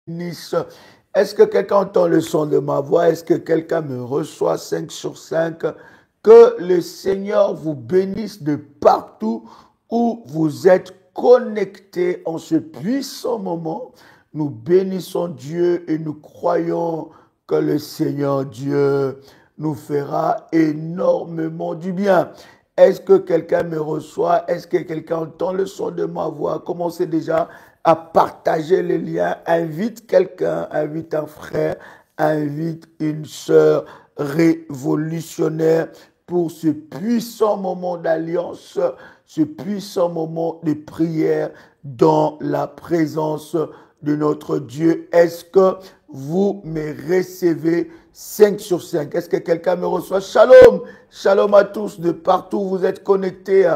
bénisse. Est-ce que quelqu'un entend le son de ma voix? Est-ce que quelqu'un me reçoit 5 sur 5? Que le Seigneur vous bénisse de partout où vous êtes connectés en ce puissant moment. Nous bénissons Dieu et nous croyons que le Seigneur Dieu nous fera énormément du bien. Est-ce que quelqu'un me reçoit? Est-ce que quelqu'un entend le son de ma voix? Commencez déjà à partager les liens. Invite quelqu'un, invite un frère, invite une sœur révolutionnaire pour ce puissant moment d'alliance, ce puissant moment de prière dans la présence de notre Dieu. Est-ce que vous me recevez 5 sur 5? Est-ce que quelqu'un me reçoit? Shalom, shalom à tous de partout où vous êtes connectés.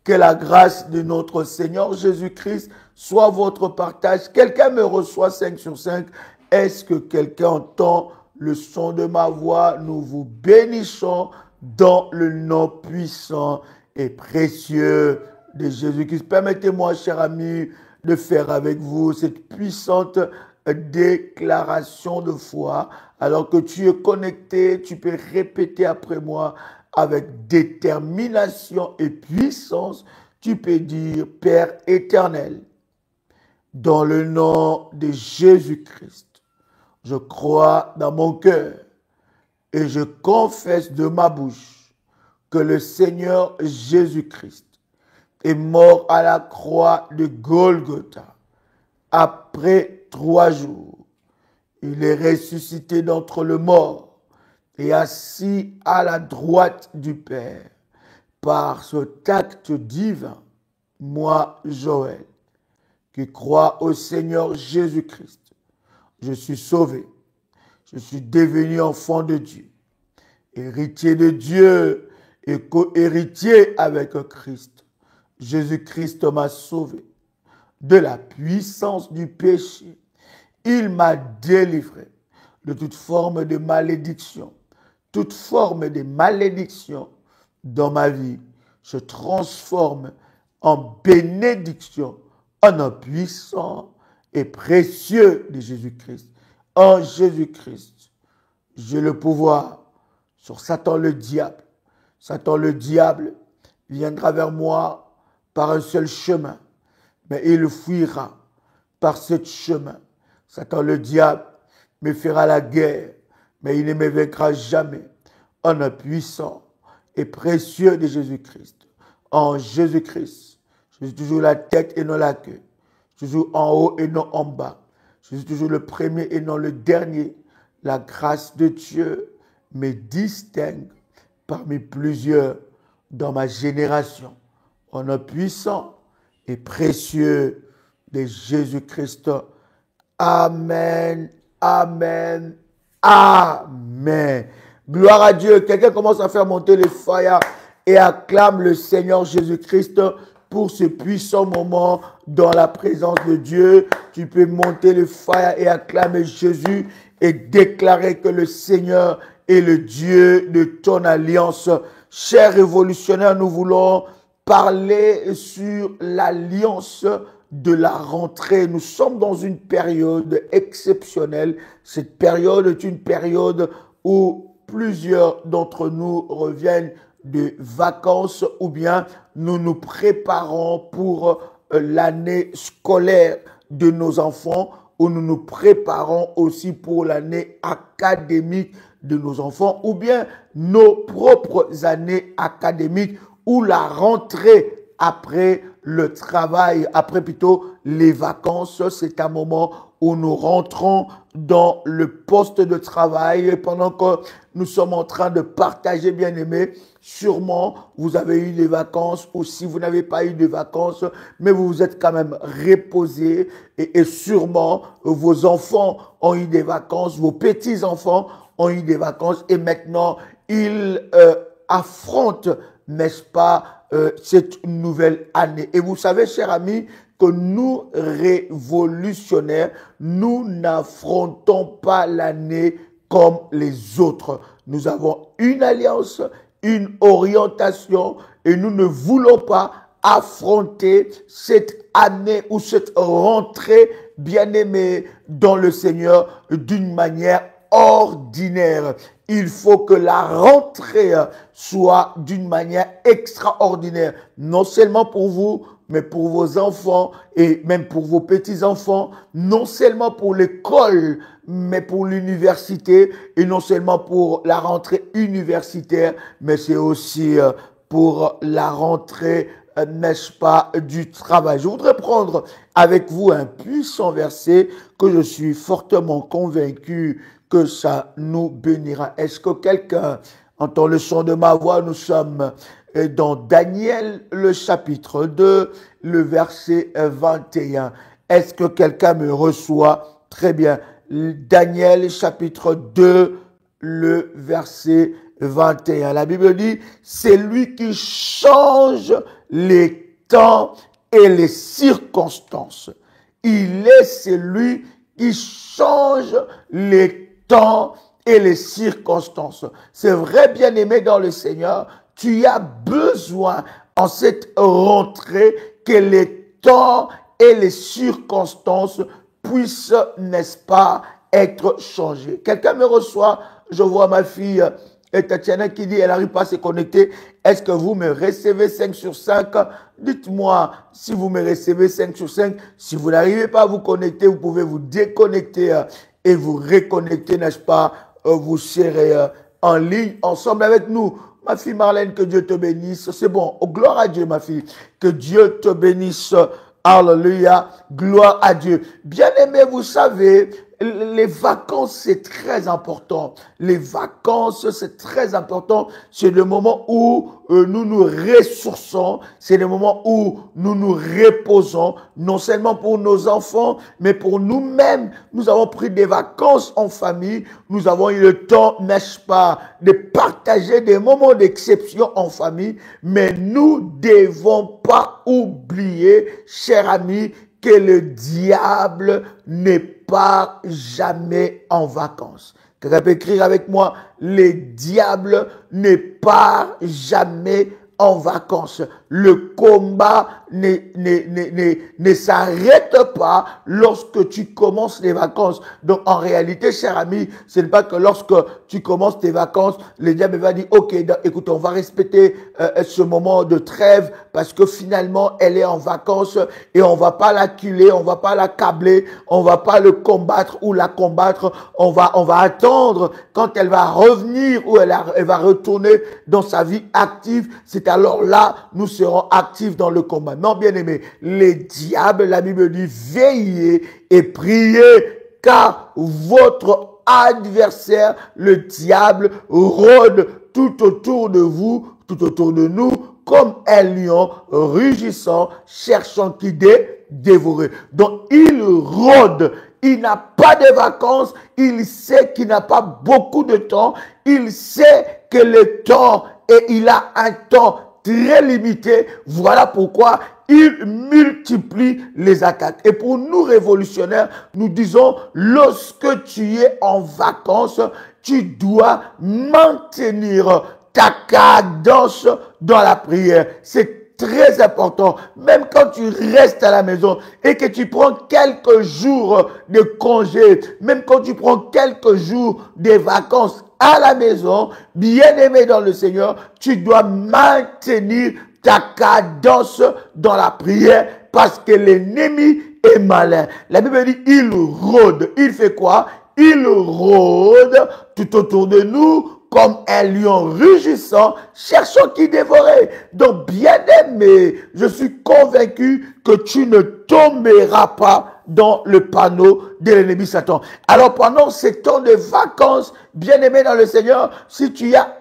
Que la grâce de notre Seigneur Jésus-Christ soit votre partage. Quelqu'un me reçoit 5 sur 5. Est-ce que quelqu'un entend le son de ma voix? Nous vous bénissons dans le nom puissant et précieux de Jésus-Christ. Permettez-moi, chers amis, de faire avec vous cette puissante déclaration de foi. Alors que tu es connecté, tu peux répéter après moi avec détermination et puissance. Tu peux dire: Père éternel, dans le nom de Jésus-Christ, je crois dans mon cœur et je confesse de ma bouche que le Seigneur Jésus-Christ est mort à la croix de Golgotha. Après 3 jours, il est ressuscité d'entre les morts et assis à la droite du Père. Par cet acte divin, moi, Joël, qui crois au Seigneur Jésus-Christ, je suis sauvé. Je suis devenu enfant de Dieu, héritier de Dieu et co-héritier avec Christ. Jésus-Christ m'a sauvé de la puissance du péché. Il m'a délivré de toute forme de malédiction. Toute forme de malédiction dans ma vie se transforme en bénédiction, en un puissant et précieux de Jésus-Christ. En Jésus-Christ, j'ai le pouvoir sur Satan le diable. Satan le diable viendra vers moi par un seul chemin, mais il fuira par ce chemin. Satan le diable me fera la guerre, mais il ne me vaincra jamais. En un puissant et précieux de Jésus-Christ. En Jésus-Christ, je suis toujours la tête et non la queue. Je suis toujours en haut et non en bas. Je suis toujours le premier et non le dernier. La grâce de Dieu me distingue parmi plusieurs dans ma génération. En un puissant et précieux de Jésus-Christ. Amen, amen, amen. Gloire à Dieu. Quelqu'un commence à faire monter le fire et acclame le Seigneur Jésus-Christ pour ce puissant moment dans la présence de Dieu. Tu peux monter le fire et acclamer Jésus et déclarer que le Seigneur est le Dieu de ton alliance. Chers révolutionnaires, nous voulons parler sur l'alliance de la rentrée. Nous sommes dans une période exceptionnelle. Cette période est une période où plusieurs d'entre nous reviennent de vacances ou bien nous nous préparons pour l'année scolaire de nos enfants ou nous nous préparons aussi pour l'année académique de nos enfants ou bien nos propres années académiques ou la rentrée après le travail, après plutôt les vacances. C'est un moment où nous rentrons dans le poste de travail et pendant que nous sommes en train de partager, bien aimé, sûrement vous avez eu des vacances ou si vous n'avez pas eu de vacances, mais vous vous êtes quand même reposé et sûrement vos enfants ont eu des vacances, vos petits-enfants ont eu des vacances et maintenant ils affrontent, n'est-ce pas, cette nouvelle année. Et vous savez, chers amis, que nous, révolutionnaires, nous n'affrontons pas l'année comme les autres. Nous avons une alliance, une orientation et nous ne voulons pas affronter cette année ou cette rentrée bien-aimé dans le Seigneur, d'une manière ordinaire. Il faut que la rentrée soit d'une manière extraordinaire, non seulement pour vous, mais pour vos enfants et même pour vos petits-enfants, non seulement pour l'école, mais pour l'université, et non seulement pour la rentrée universitaire, mais c'est aussi pour la rentrée, n'est-ce pas, du travail. Je voudrais prendre avec vous un puissant verset que je suis fortement convaincu que ça nous bénira. Est-ce que quelqu'un entend le son de ma voix? Nous sommes dans Daniel, le chapitre 2, le verset 21. Est-ce que quelqu'un me reçoit? Très bien. Daniel, chapitre 2, le verset 21. La Bible dit, c'est lui qui change les temps et les circonstances. Il est celui qui change les temps et les circonstances. C'est vrai, bien-aimé dans le Seigneur, tu as besoin en cette rentrée que les temps et les circonstances puissent, n'est-ce pas, être changés. Quelqu'un me reçoit, je vois ma fille Tatiana qui dit, elle n'arrive pas à se connecter. Est-ce que vous me recevez 5 sur 5? Dites-moi si vous me recevez 5 sur 5. Si vous n'arrivez pas à vous connecter, vous pouvez vous déconnecter et vous reconnecter, n'est-ce pas? Vous serez en ligne ensemble avec nous. Ma fille Marlène, que Dieu te bénisse. C'est bon. Oh, gloire à Dieu, ma fille. Que Dieu te bénisse. Alléluia. Gloire à Dieu. Bien-aimé, vous savez, les vacances, c'est très important. Les vacances, c'est très important. C'est le moment où nous nous ressourçons. C'est le moment où nous nous reposons. Non seulement pour nos enfants, mais pour nous-mêmes. Nous avons pris des vacances en famille. Nous avons eu le temps, n'est-ce pas, de partager des moments d'exception en famille. Mais nous ne devons pas oublier, chers amis, que le diable n'est pas jamais en vacances. Quelqu'un peut écrire avec moi, le diable n'est pas jamais en vacances. Le combat ne s'arrête pas lorsque tu commences les vacances. Donc, en réalité, cher ami, ce n'est pas que lorsque tu commences tes vacances, le diable va dire, ok, écoute, on va respecter ce moment de trêve parce que finalement, elle est en vacances et on va pas l'acculer, on va pas l'accabler, on va pas le combattre ou la combattre. On va attendre quand elle va revenir ou elle va retourner dans sa vie active. C'est alors là, nous serons actifs dans le combat. Non, bien aimé, les diables, la Bible dit, veillez et priez, car votre adversaire, le diable, rôde tout autour de vous, tout autour de nous, comme un lion rugissant, cherchant qui dévorer. Donc, il rôde. Il n'a pas de vacances. Il sait qu'il n'a pas beaucoup de temps. Il sait que le temps, et il a un temps très limité. Voilà pourquoi il multiplie les attaques. Et pour nous révolutionnaires, nous disons, lorsque tu es en vacances, tu dois maintenir ta cadence dans la prière. C'est très important. Même quand tu restes à la maison et que tu prends quelques jours de congé, même quand tu prends quelques jours de vacances à la maison, bien aimé dans le Seigneur, tu dois maintenir ta cadence dans la prière parce que l'ennemi est malin. La Bible dit, il rôde. Il fait quoi? Il rôde tout autour de nous comme un lion rugissant, cherchant qui dévorer. Donc, bien-aimé, je suis convaincu que tu ne tomberas pas dans le panneau de l'ennemi Satan. Alors, pendant ces temps de vacances, bien-aimé dans le Seigneur, si tu as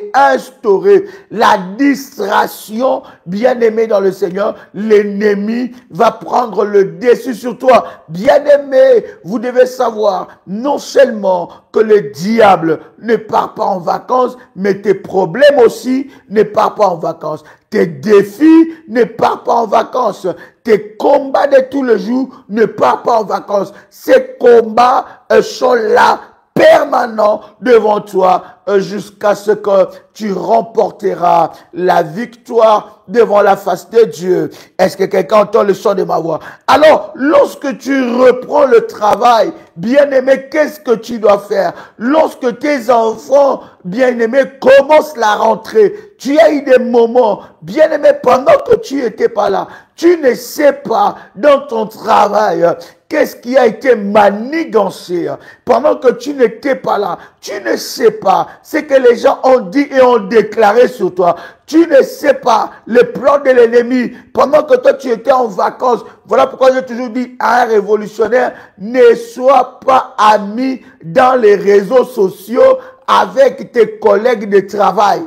instauré la distraction, bien-aimé dans le Seigneur, l'ennemi va prendre le dessus sur toi. Bien-aimé, vous devez savoir, non seulement que le diable ne part pas en vacances, mais tes problèmes aussi ne partent pas en vacances. Tes défis ne partent pas en vacances. Tes combats de tous les jours ne partent pas en vacances. Ces combats sont là permanent devant toi jusqu'à ce que tu remporteras la victoire devant la face de Dieu. Est-ce que quelqu'un entend le son de ma voix? Alors, lorsque tu reprends le travail, bien-aimé, qu'est-ce que tu dois faire? Lorsque tes enfants, bien-aimés, commencent la rentrée, tu as eu des moments, bien-aimé, pendant que tu n'étais pas là, tu ne sais pas dans ton travail qu'est-ce qui a été manigancé pendant que tu n'étais pas là. Tu ne sais pas ce que les gens ont dit et ont déclaré sur toi. Tu ne sais pas le plan de l'ennemi pendant que toi tu étais en vacances. Voilà pourquoi j'ai toujours dit à un révolutionnaire, ne sois pas ami dans les réseaux sociaux avec tes collègues de travail.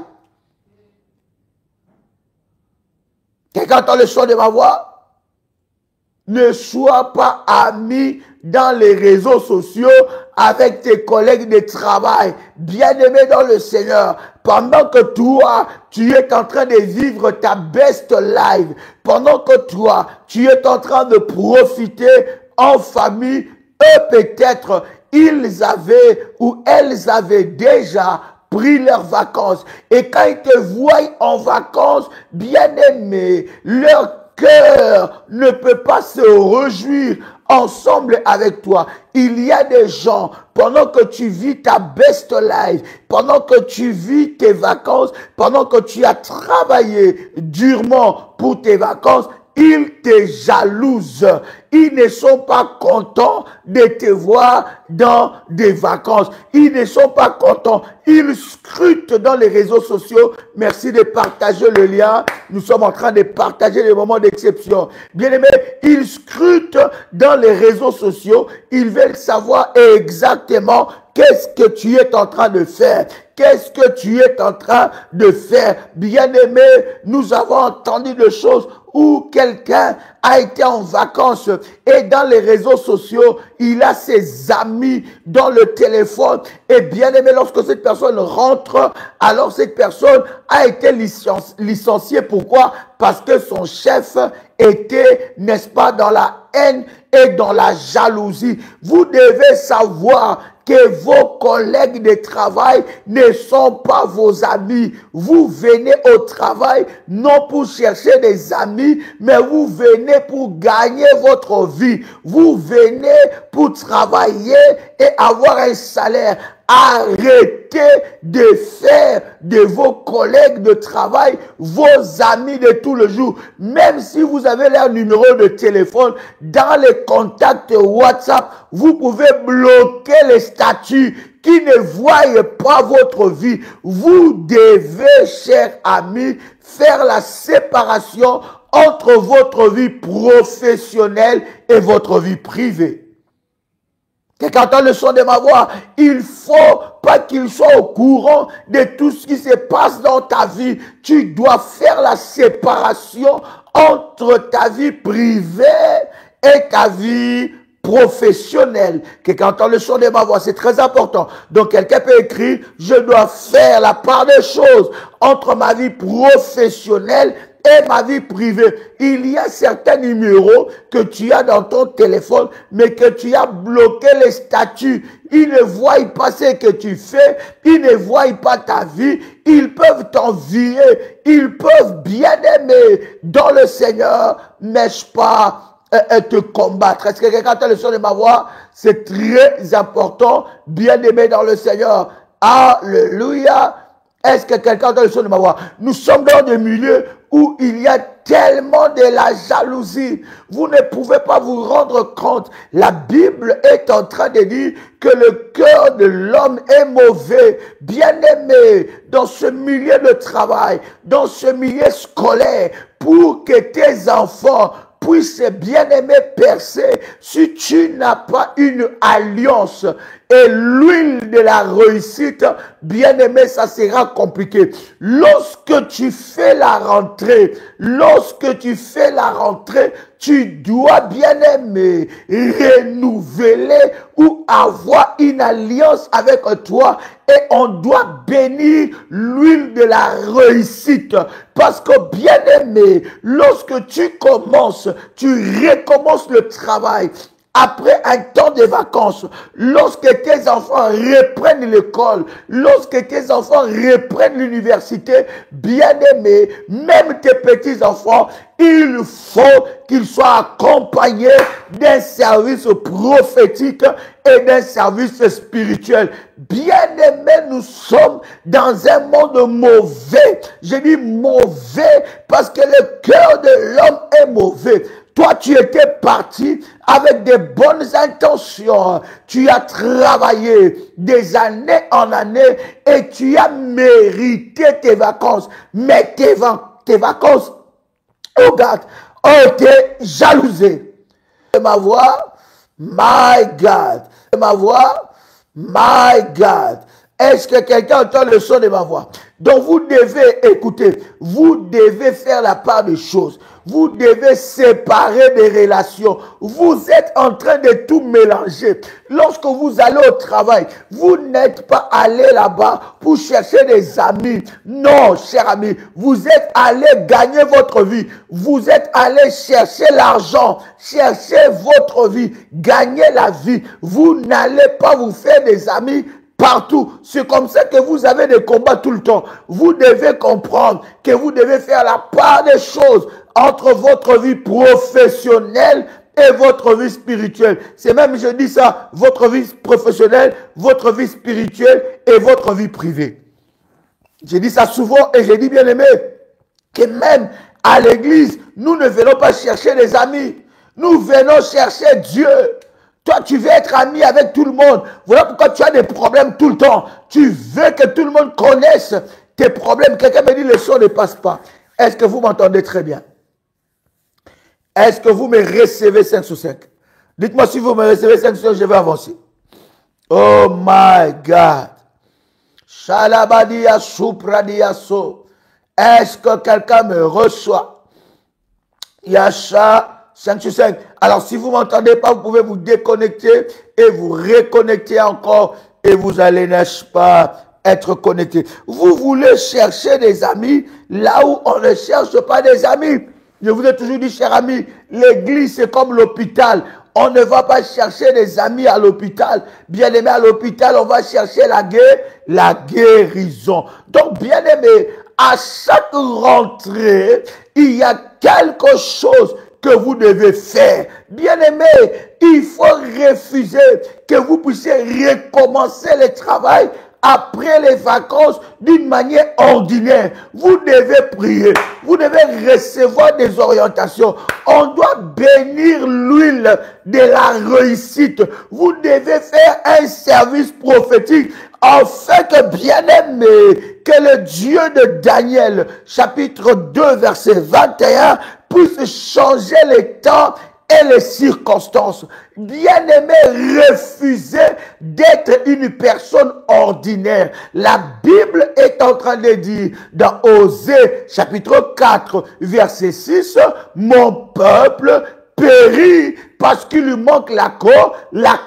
Quelqu'un entend le son de ma voix? Ne sois pas ami dans les réseaux sociaux avec tes collègues de travail, bien-aimés dans le Seigneur. Pendant que toi, tu es en train de vivre ta best life, pendant que toi, tu es en train de profiter en famille, eux peut-être, ils avaient ou elles avaient déjà pris leurs vacances. Et quand ils te voient en vacances, bien-aimés, leur cœur ne peut pas se réjouir ensemble avec toi. Il y a des gens, pendant que tu vis ta best life, pendant que tu vis tes vacances, pendant que tu as travaillé durement pour tes vacances, ils te jalousent. Ils ne sont pas contents de te voir dans des vacances. Ils ne sont pas contents. Ils scrutent dans les réseaux sociaux. Merci de partager le lien. Nous sommes en train de partager les moments d'exception. Bien aimé, ils scrutent dans les réseaux sociaux. Ils veulent savoir exactement qu'est-ce que tu es en train de faire. Qu'est-ce que tu es en train de faire? Bien aimé, nous avons entendu des choses où quelqu'un a été en vacances et dans les réseaux sociaux, il a ses amis dans le téléphone. Et bien aimé, lorsque cette personne rentre, alors cette personne a été licenciée. Pourquoi? Parce que son chef était, n'est-ce pas, dans la haine et dans la jalousie. Vous devez savoir que vos collègues de travail ne sont pas vos amis. Vous venez au travail non pour chercher des amis, mais vous venez pour gagner votre vie. Vous venez pour travailler et avoir un salaire. Arrêtez de faire de vos collègues de travail vos amis de tout le jour. Même si vous avez leur numéro de téléphone, dans les contacts WhatsApp, vous pouvez bloquer les statuts qui ne voient pas votre vie. Vous devez, chers amis, faire la séparation entre votre vie professionnelle et votre vie privée. Quelqu'un entend le son de ma voix? Il faut pas qu'il soit au courant de tout ce qui se passe dans ta vie. Tu dois faire la séparation entre ta vie privée et ta vie professionnelle. Quelqu'un entend le son de ma voix? C'est très important. Donc quelqu'un peut écrire, je dois faire la part des choses entre ma vie professionnelle et ma vie privée. Il y a certains numéros que tu as dans ton téléphone, mais que tu as bloqué les statuts. Ils ne voient pas ce que tu fais. Ils ne voient pas ta vie. Ils peuvent t'envier. Ils peuvent bien aimer dans le Seigneur, n'est-ce pas, te combattre. Est-ce que quelqu'un entend le son de ma voix? C'est très important, bien aimer dans le Seigneur. Alléluia. Est-ce que quelqu'un entend le son de ma voix? Nous sommes dans des milieux où il y a tellement de la jalousie. Vous ne pouvez pas vous rendre compte. La Bible est en train de dire que le cœur de l'homme est mauvais. Bien-aimé, dans ce milieu de travail, dans ce milieu scolaire, pour que tes enfants puissent bien aimer percer, si tu n'as pas une alliance et l'huile de la réussite, bien aimé, ça sera compliqué. Lorsque tu fais la rentrée, tu dois bien aimer renouveler ou avoir une alliance avec toi et on doit bénir l'huile de la réussite. Parce que bien aimé, lorsque tu recommences le travail, après un temps de vacances, lorsque tes enfants reprennent l'école, lorsque tes enfants reprennent l'université, bien-aimés, même tes petits-enfants, il faut qu'ils soient accompagnés d'un service prophétique et d'un service spirituel. Bien-aimés, nous sommes dans un monde mauvais. Je dis mauvais parce que le cœur de l'homme est mauvais. Toi, tu étais parti avec des bonnes intentions. Tu as travaillé des années en années et tu as mérité tes vacances. Mais tes vacances, oh God, ont été jalousées. Ma voix, my God. Ma voix, my God. Est-ce que quelqu'un entend le son de ma voix? Donc vous devez écouter, vous devez faire la part des choses, vous devez séparer des relations. Vous êtes en train de tout mélanger. Lorsque vous allez au travail, vous n'êtes pas allé là-bas pour chercher des amis. Non, cher ami, vous êtes allé gagner votre vie. Vous êtes allé chercher l'argent, chercher votre vie, gagner la vie. Vous n'allez pas vous faire des amis partout. C'est comme ça que vous avez des combats tout le temps. Vous devez comprendre que vous devez faire la part des choses entre votre vie professionnelle et votre vie spirituelle. C'est même, je dis ça, votre vie professionnelle, votre vie spirituelle et votre vie privée. Je dis ça souvent et je dis bien aimé, que même à l'église, nous ne venons pas chercher des amis. Nous venons chercher Dieu. Toi, tu veux être ami avec tout le monde. Voilà pourquoi tu as des problèmes tout le temps. Tu veux que tout le monde connaisse tes problèmes. Quelqu'un me dit, le son ne passe pas. Est-ce que vous m'entendez très bien? Est-ce que vous me recevez 5 sur 5? Dites-moi si vous me recevez 5 sur 5, je vais avancer. Oh my God. Shalabadia supradiaso. Est-ce que quelqu'un me reçoit? Yasha 5 sur 5. Alors, si vous ne m'entendez pas, vous pouvez vous déconnecter et vous reconnecter encore et vous allez, n'est-ce pas, être connecté. Vous voulez chercher des amis là où on ne cherche pas des amis. Je vous ai toujours dit, cher ami, l'église c'est comme l'hôpital. On ne va pas chercher des amis à l'hôpital. Bien aimé, à l'hôpital, on va chercher la guérison. Donc, bien aimé, à chaque rentrée, il y a quelque chose que vous devez faire. Bien-aimé, il faut refuser que vous puissiez recommencer le travail après les vacances d'une manière ordinaire. Vous devez prier. Vous devez recevoir des orientations. On doit bénir l'huile de la réussite. Vous devez faire un service prophétique afin que, bien-aimé, que le Dieu de Daniel, chapitre 2, verset 21, puisse changer les temps et les circonstances. Bien-aimé, refusez d'être une personne ordinaire. La Bible est en train de dire dans Osée, chapitre 4, verset 6, mon peuple périt parce qu'il lui manque la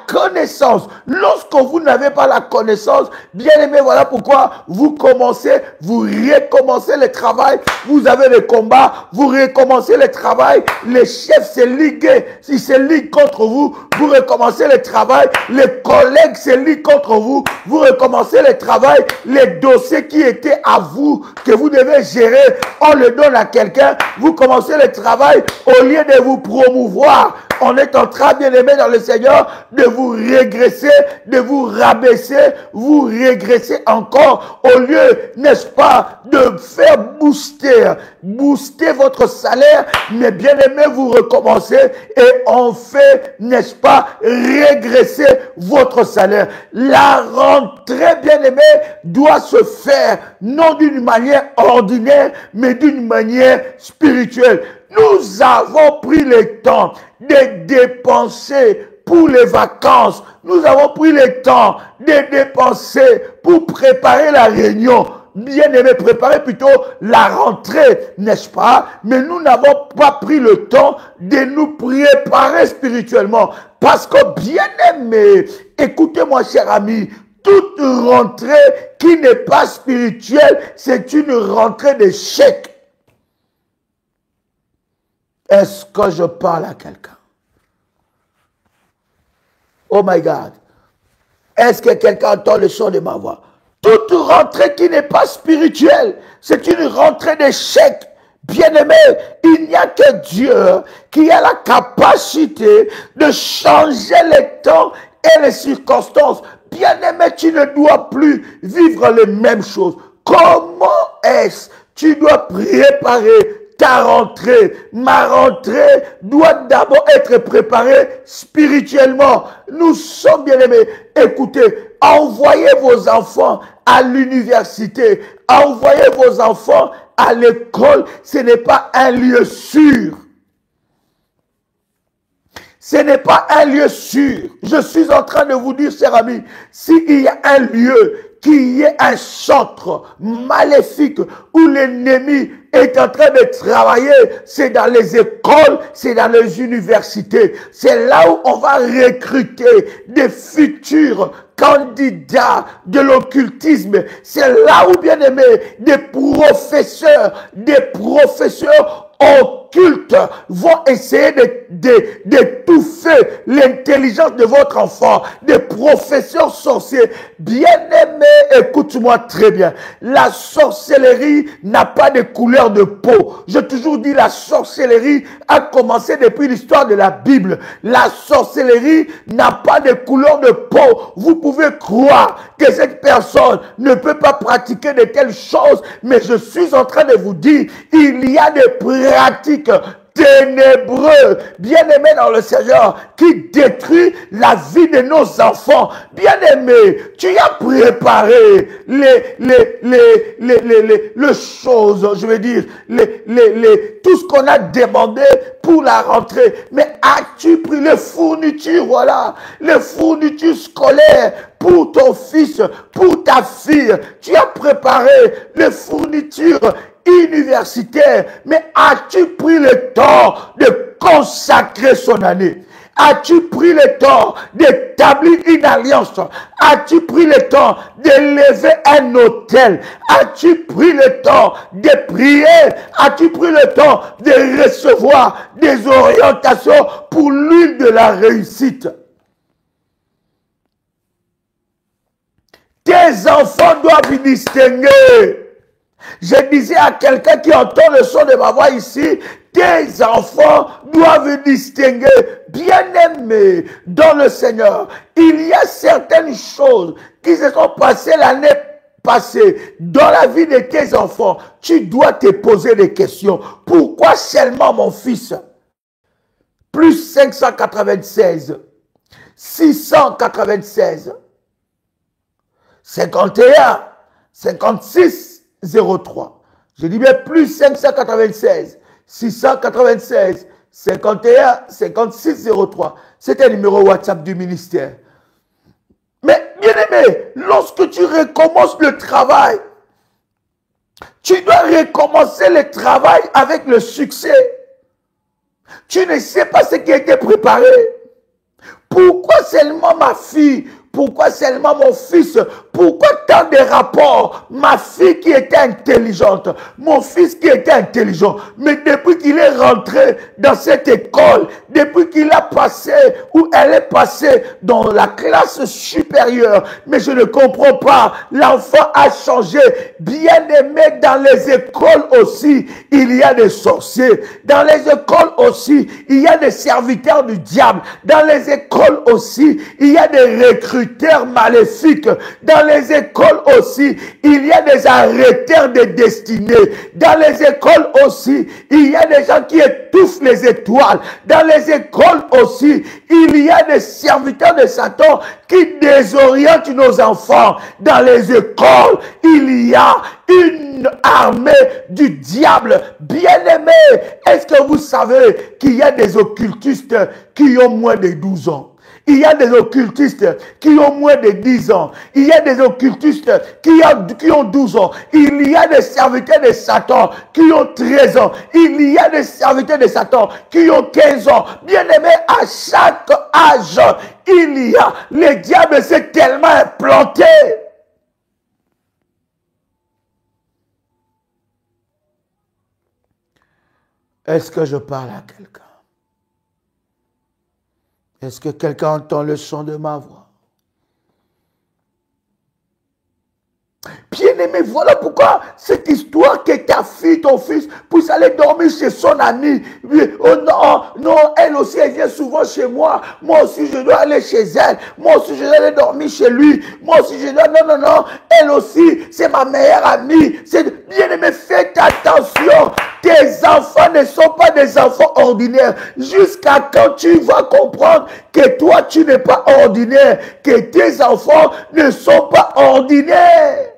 connaissance. Lorsque vous n'avez pas la connaissance, bien aimé, voilà pourquoi vous recommencez le travail, vous avez le combat, vous recommencez le travail, les chefs se liguent, s'ils se liguent contre vous, vous recommencez le travail, les collègues se liguent contre vous, vous recommencez le travail, les dossiers qui étaient à vous, que vous devez gérer, on le donne à quelqu'un, vous commencez le travail, au lieu de vous promouvoir, on est en train, bien aimé dans le Seigneur, de vous régresser, de vous rabaisser, vous régresser encore, au lieu, n'est-ce pas, de faire booster votre salaire, mais bien aimé, vous recommencez et on fait, n'est-ce pas, régresser votre salaire. La rentrée, bien aimé, doit se faire, non d'une manière ordinaire, mais d'une manière spirituelle. Nous avons pris le temps de dépenser pour les vacances. Nous avons pris le temps de dépenser pour préparer la réunion. Bien aimé, préparer plutôt la rentrée, n'est-ce pas? Mais nous n'avons pas pris le temps de nous préparer spirituellement. Parce que, bien aimé, écoutez-moi, cher ami, toute rentrée qui n'est pas spirituelle, c'est une rentrée d'échec. Est-ce que je parle à quelqu'un? Oh my God. Est-ce que quelqu'un entend le son de ma voix? Toute rentrée qui n'est pas spirituelle, c'est une rentrée d'échec. Bien-aimé, il n'y a que Dieu qui a la capacité de changer les temps et les circonstances. Bien-aimé, tu ne dois plus vivre les mêmes choses. Comment est-ce que tu dois préparer ta rentrée? Ma rentrée doit d'abord être préparée spirituellement. Nous sommes bien-aimés. Écoutez, envoyez vos enfants à l'université, envoyez vos enfants à l'école. Ce n'est pas un lieu sûr. Ce n'est pas un lieu sûr. Je suis en train de vous dire, chers amis, s'il y a un lieu qui est un centre maléfique où l'ennemi est en train de travailler, c'est dans les écoles, c'est dans les universités. C'est là où on va recruter des futurs candidats de l'occultisme. C'est là où, bien aimé, des professeurs occultes vont essayer d'étouffer l'intelligence de votre enfant. Des professeurs sorciers. Bien-aimés, écoute-moi très bien. La sorcellerie n'a pas de couleur de peau. J'ai toujours dit la sorcellerie a commencé depuis l'histoire de la Bible. La sorcellerie n'a pas de couleur de peau. Vous pouvez croire que cette personne ne peut pas pratiquer de telles choses, mais je suis en train de vous dire, il y a des pratiques ténébreux, bien-aimé dans le Seigneur, qui détruit la vie de nos enfants. Bien-aimé, tu as préparé les choses, je veux dire, tout ce qu'on a demandé pour la rentrée. Mais as-tu pris les fournitures, voilà, les fournitures scolaires pour ton fils, pour ta fille? Tu as préparé les fournitures universitaire, mais as-tu pris le temps de consacrer son année? As-tu pris le temps d'établir une alliance? As-tu pris le temps d'élever un autel? As-tu pris le temps de prier? As-tu pris le temps de recevoir des orientations pour l'une de la réussite? Tes enfants doivent distinguer. Je disais à quelqu'un qui entend le son de ma voix ici, tes enfants doivent distinguer. Bien-aimés dans le Seigneur, il y a certaines choses qui se sont passées l'année passée dans la vie de tes enfants. Tu dois te poser des questions. Pourquoi seulement mon fils? Plus 596, 696, 51, 56, 03. Je dis bien plus 596, 696, 51, 56, 03. C'est un numéro WhatsApp du ministère. Mais bien aimé, lorsque tu recommences le travail, tu dois recommencer le travail avec le succès. Tu ne sais pas ce qui a été préparé. Pourquoi seulement ma fille? Pourquoi seulement mon fils? Pourquoi tant de rapports? Ma fille qui était intelligente, mon fils qui était intelligent, mais depuis qu'il est rentré dans cette école, depuis qu'il a passé ou elle est passée dans la classe supérieure, mais je ne comprends pas, l'enfant a changé. Bien aimé, dans les écoles aussi, il y a des sorciers. Dans les écoles aussi, il y a des serviteurs du diable. Dans les écoles aussi, il y a des recruteurs maléfiques. Dans les écoles aussi, il y a des arrêteurs de destinée. Dans les écoles aussi, il y a des gens qui étouffent les étoiles. Dans les écoles aussi, il y a des serviteurs de Satan qui désorientent nos enfants. Dans les écoles, il y a une armée du diable. Bien-aimé, est-ce que vous savez qu'il y a des occultistes qui ont moins de 12 ans? Il y a des occultistes qui ont moins de 10 ans. Il y a des occultistes qui ont 12 ans. Il y a des serviteurs de Satan qui ont 13 ans. Il y a des serviteurs de Satan qui ont 15 ans. Bien-aimé, à chaque âge, il y a. Le diable s'est tellement implanté. Est-ce que je parle à quelqu'un? Est-ce que quelqu'un entend le son de ma voix? Bien-aimé, voilà pourquoi cette histoire que ta fille, ton fils, puisse aller dormir chez son ami. Oh non, non, elle aussi, elle vient souvent chez moi. Moi aussi, je dois aller chez elle. Moi aussi, je dois aller dormir chez lui. Moi aussi, je dois... Non, non, non. Elle aussi, c'est ma meilleure amie. Bien-aimé, faites attention. Tes enfants ne sont pas des enfants ordinaires. Jusqu'à quand tu vas comprendre que toi, tu n'es pas ordinaire. Que tes enfants ne sont pas ordinaires.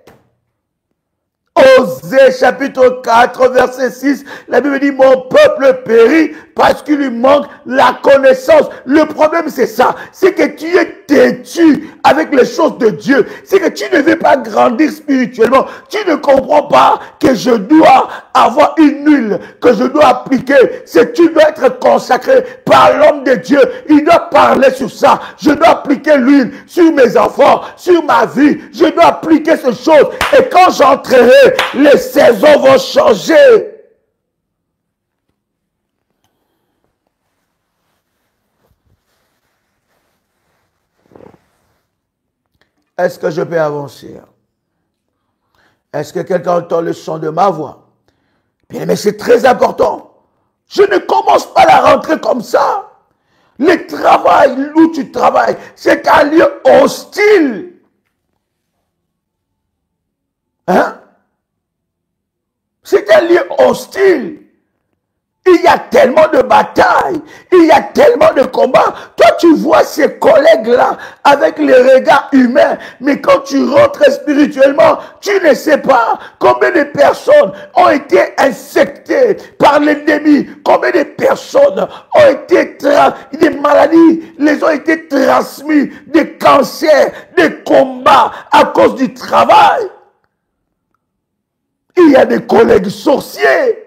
Osée chapitre 4 verset 6, la Bible dit mon peuple périt parce qu'il lui manque la connaissance. Le problème c'est ça, c'est que tu es têtu avec les choses de Dieu. C'est que tu ne veux pas grandir spirituellement. Tu ne comprends pas que je dois avoir une huile que je dois appliquer. C'est que tu dois être consacré par l'homme de Dieu. Il doit parler sur ça. Je dois appliquer l'huile sur mes enfants, sur ma vie. Je dois appliquer ces choses. Et quand j'entrerai, les saisons vont changer. Est-ce que je peux avancer? Est-ce que quelqu'un entend le son de ma voix? Bien, mais c'est très important. Je ne commence pas la rentrée comme ça. Le travail où tu travailles, c'est un lieu hostile. Hein? C'est un lieu hostile. Il y a tellement de batailles, il y a tellement de combats. Toi, tu vois ces collègues-là avec les regards humains, mais quand tu rentres spirituellement, tu ne sais pas combien de personnes ont été infectées par l'ennemi, combien de personnes ont été, des maladies les ont été transmises, des cancers, des combats à cause du travail. Il y a des collègues sorciers.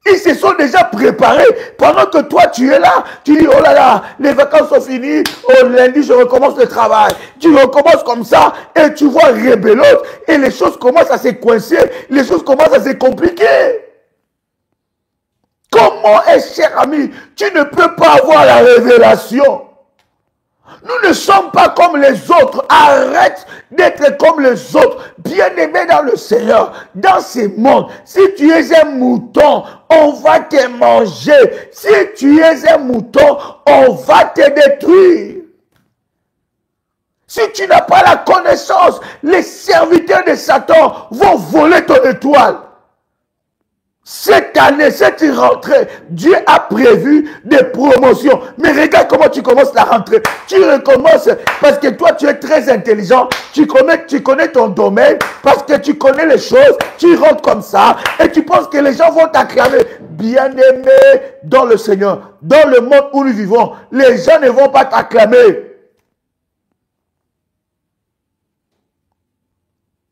Ils se sont déjà préparés pendant que toi tu es là. Tu dis, oh là là, les vacances sont finies. Au lundi, je recommence le travail. Tu recommences comme ça et tu vois rebelote et les choses commencent à se coincer. Les choses commencent à se compliquer. Comment est-ce, cher ami, tu ne peux pas avoir la révélation? Nous ne sommes pas comme les autres. Arrête d'être comme les autres. Bien-aimé dans le Seigneur, dans ce monde, si tu es un mouton, on va te manger. Si tu es un mouton, on va te détruire. Si tu n'as pas la connaissance, les serviteurs de Satan vont voler ton étoile. Cette année, cette rentrée, Dieu a prévu des promotions. Mais regarde comment tu commences la rentrée. Tu recommences parce que toi, tu es très intelligent. Tu connais ton domaine parce que tu connais les choses. Tu rentres comme ça et tu penses que les gens vont t'acclamer. Bien-aimé dans le Seigneur, dans le monde où nous vivons, les gens ne vont pas t'acclamer.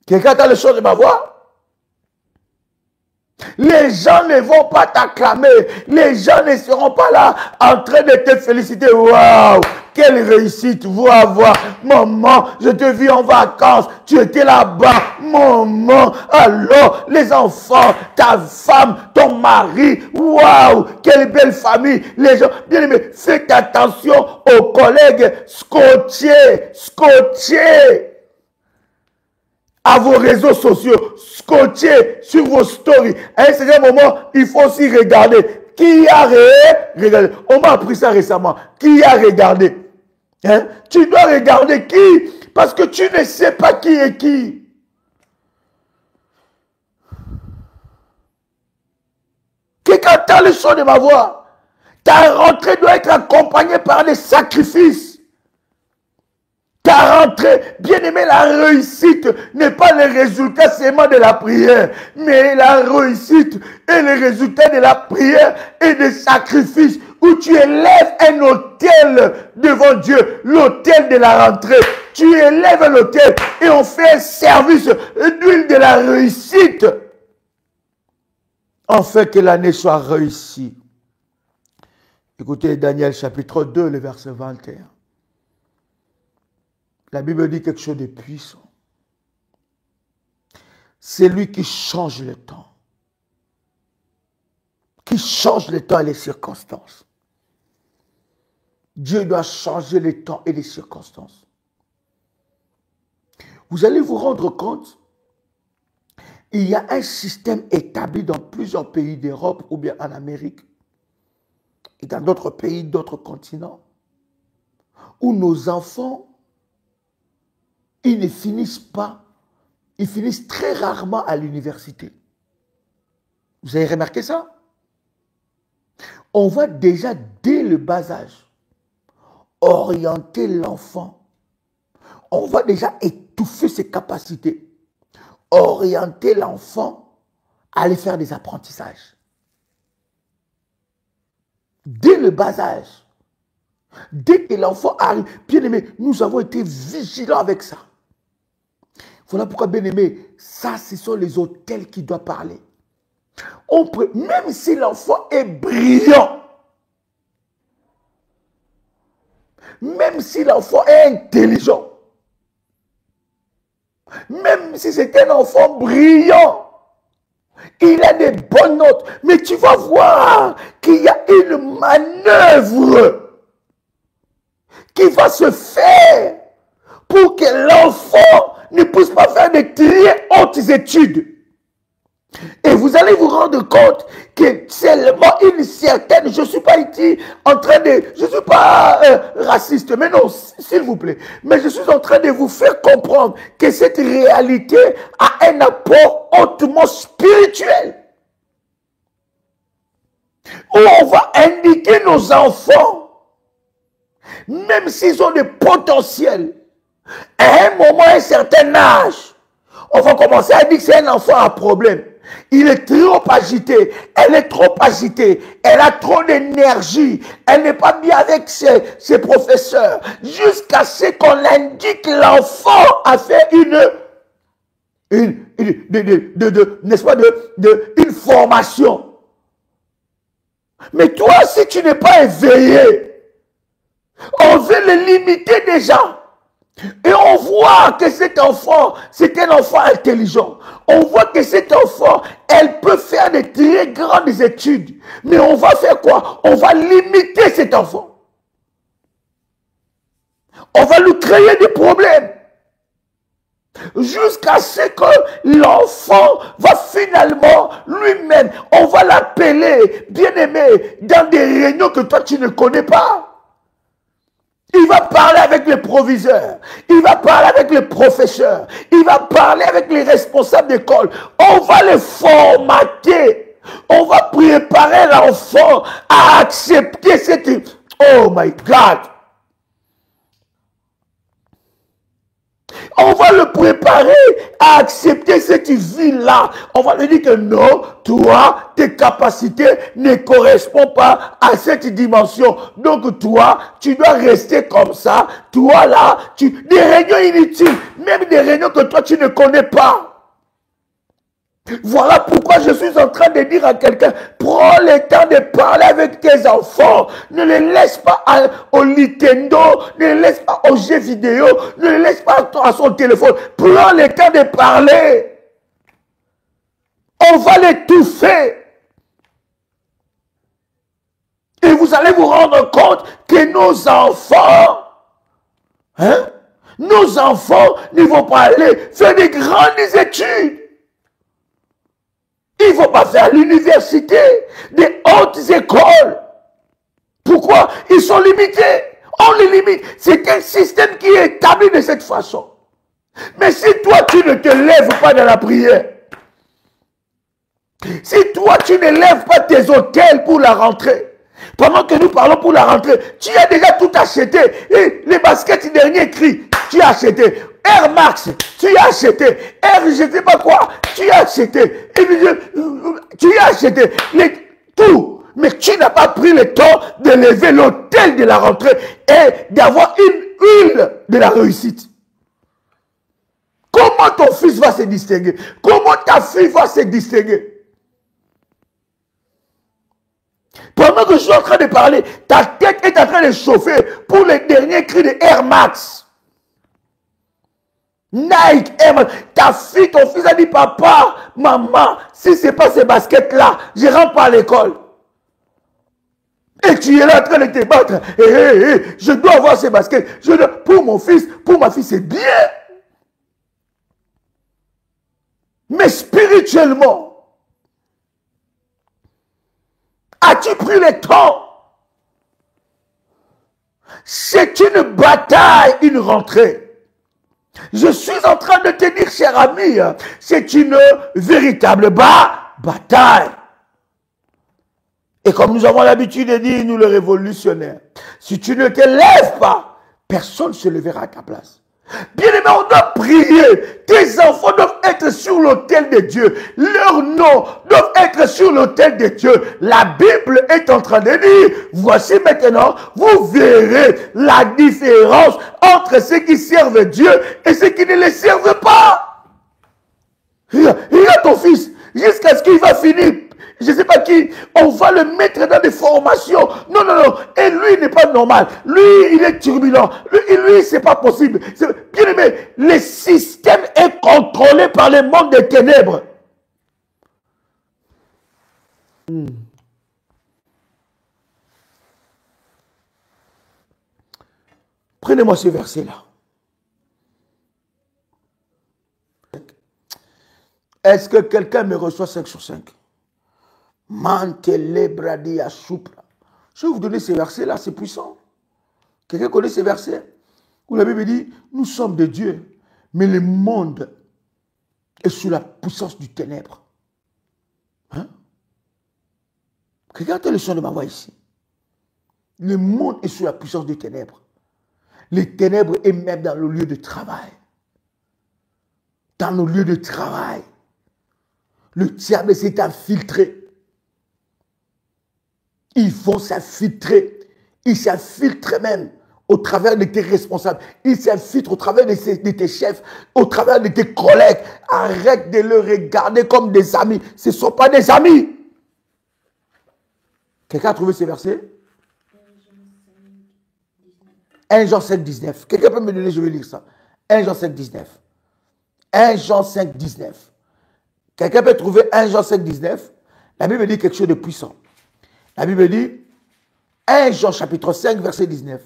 Quelqu'un a le son de ma voix? Les gens ne vont pas t'acclamer. Les gens ne seront pas là en train de te féliciter. Waouh, quelle réussite. Voir. Maman, je te vis en vacances. Tu étais là-bas. Maman, alors, les enfants, ta femme, ton mari. Waouh, quelle belle famille. Les gens, bien aimés, faites attention aux collègues scotchés. À vos réseaux sociaux, scotché sur vos stories. À un certain moment, il faut aussi regarder. Qui a regardé? On m'a appris ça récemment. Qui a regardé? Hein? Tu dois regarder qui? Parce que tu ne sais pas qui est qui. Quelqu'un entend le son de ma voix. Ta rentrée doit être accompagnée par des sacrifices. Ta rentrée, bien-aimé, la réussite n'est pas le résultat seulement de la prière, mais la réussite est le résultat de la prière et des sacrifices où tu élèves un autel devant Dieu, l'autel de la rentrée. Tu élèves l'autel et on fait un service d'huile de la réussite. En fait que l'année soit réussie. Écoutez Daniel chapitre 2, le verset 21. La Bible dit quelque chose de puissant. C'est lui qui change le temps. Qui change le temps et les circonstances. Dieu doit changer les temps et les circonstances. Vous allez vous rendre compte, il y a un système établi dans plusieurs pays d'Europe ou bien en Amérique et dans d'autres pays, d'autres continents, où nos enfants, ils ne finissent pas, ils finissent très rarement à l'université. Vous avez remarqué ça? On va déjà, dès le bas âge, orienter l'enfant. On va déjà étouffer ses capacités. Orienter l'enfant à aller faire des apprentissages. Dès le bas âge. Dès que l'enfant arrive. Bien aimé, nous avons été vigilants avec ça. Voilà pourquoi, bien aimé, ça, ce sont les hôtels qui doivent parler. Même si l'enfant est brillant, même si l'enfant est intelligent, même si c'est un enfant brillant, il a des bonnes notes, mais tu vas voir qu'il y a une manœuvre qui va se faire pour que l'enfant ne puisse pas faire de très hautes études. Et vous allez vous rendre compte que seulement une certaine, je ne suis pas ici en train de, je ne suis pas raciste, mais non, s'il vous plaît, mais je suis en train de vous faire comprendre que cette réalité a un apport hautement spirituel. Où on va indiquer nos enfants, même s'ils ont des potentiels, à un moment, à un certain âge, on va commencer à dire que c'est un enfant à problème. Il est trop agité, elle est trop agitée, elle a trop d'énergie, elle n'est pas bien avec ses professeurs, jusqu'à ce qu'on indique l'enfant à faire n'est-ce pas, une formation. Mais toi, si tu n'es pas éveillé, on veut le limiter déjà. Et on voit que cet enfant, c'est un enfant intelligent. On voit que cet enfant, elle peut faire de très grandes études. Mais on va faire quoi? On va limiter cet enfant. On va lui créer des problèmes. Jusqu'à ce que l'enfant va finalement lui-même, on va l'appeler, bien-aimé, dans des réunions que toi tu ne connais pas. Il va parler avec les proviseurs, il va parler avec les professeurs, il va parler avec les responsables d'école. On va les formater, on va préparer l'enfant à accepter cette... Oh my God! On va le préparer à accepter cette vie-là. On va lui dire que non, toi, tes capacités ne correspondent pas à cette dimension. Donc toi, tu dois rester comme ça. Toi là, des réunions inutiles, même des réunions que toi tu ne connais pas. Voilà pourquoi je suis en train de dire à quelqu'un, prends le temps de parler avec tes enfants. Ne les laisse pas au Nintendo, ne les laisse pas aux jeux vidéo, ne les laisse pas à son téléphone. Prends le temps de parler. On va l'étouffer. Et vous allez vous rendre compte que nos enfants ne vont pas aller faire des grandes études. Il ne faut pas faire l'université, des hautes écoles. Pourquoi? Ils sont limités. On les limite. C'est un système qui est établi de cette façon. Mais si toi, tu ne te lèves pas dans la prière, si toi, tu ne lèves pas tes hôtels pour la rentrée, pendant que nous parlons pour la rentrée, tu as déjà tout acheté. Et les baskets dernier cri, tu as acheté. Air Max, tu as acheté. Air, je ne sais pas quoi, tu as acheté. Et tu as acheté. Tout. Mais tu n'as pas pris le temps de lever l'hôtel de la rentrée et d'avoir une huile de la réussite. Comment ton fils va se distinguer? Comment ta fille va se distinguer? Pendant que je suis en train de parler, ta tête est en train de chauffer pour les derniers cris de Air Max. Nike, Air Max. Ta fille, ton fils a dit, papa, maman, si ce n'est pas ces baskets-là, je rentre pas à l'école. Et tu es là en train de te battre. Je dois avoir ces baskets. Pour mon fils, pour ma fille, c'est bien. Mais spirituellement, as-tu pris le temps? C'est une bataille, une rentrée. Je suis en train de te dire, cher ami, c'est une véritable bataille. Et comme nous avons l'habitude de dire, nous les révolutionnaires, si tu ne te lèves pas, personne ne se lèvera à ta place. Bien-aimé, on doit prier. Tes enfants doivent être sur l'autel de Dieu. Leurs noms doivent être sur l'autel de Dieu. La Bible est en train de dire, voici maintenant, vous verrez la différence entre ceux qui servent Dieu et ceux qui ne le servent pas. Regarde ton fils, jusqu'à ce qu'il va finir. Je ne sais pas qui, on va le mettre dans des formations. Non, non, non. Et lui, il n'est pas normal. Lui, il est turbulent. Lui, c'est pas possible. Bien aimé, le système est contrôlé par le monde des ténèbres. Prenez-moi ce verset-là. Est-ce que quelqu'un me reçoit 5 sur 5? Je vais vous donner ces versets-là, c'est puissant. Quelqu'un connaît ces versets? Où la Bible dit, nous sommes de Dieu, mais le monde est sous la puissance du ténèbre. Hein? Regardez le son de ma voix ici. Le monde est sous la puissance du ténèbre. Les ténèbres est même dans le lieu de travail. Dans nos lieux de travail. Le diable s'est infiltré. Ils vont s'infiltrer. Ils s'infiltrent même au travers de tes responsables. Ils s'infiltrent au travers de tes chefs, au travers de tes collègues. Arrête de les regarder comme des amis. Ce ne sont pas des amis. Quelqu'un a trouvé ces versets? 1 Jean 5, 19. Quelqu'un peut me donner, je vais lire ça. 1 Jean 5, 19. 1 Jean 5, 19. Quelqu'un peut trouver 1 Jean 5, 19. La Bible dit quelque chose de puissant. La Bible dit, 1 Jean chapitre 5, verset 19.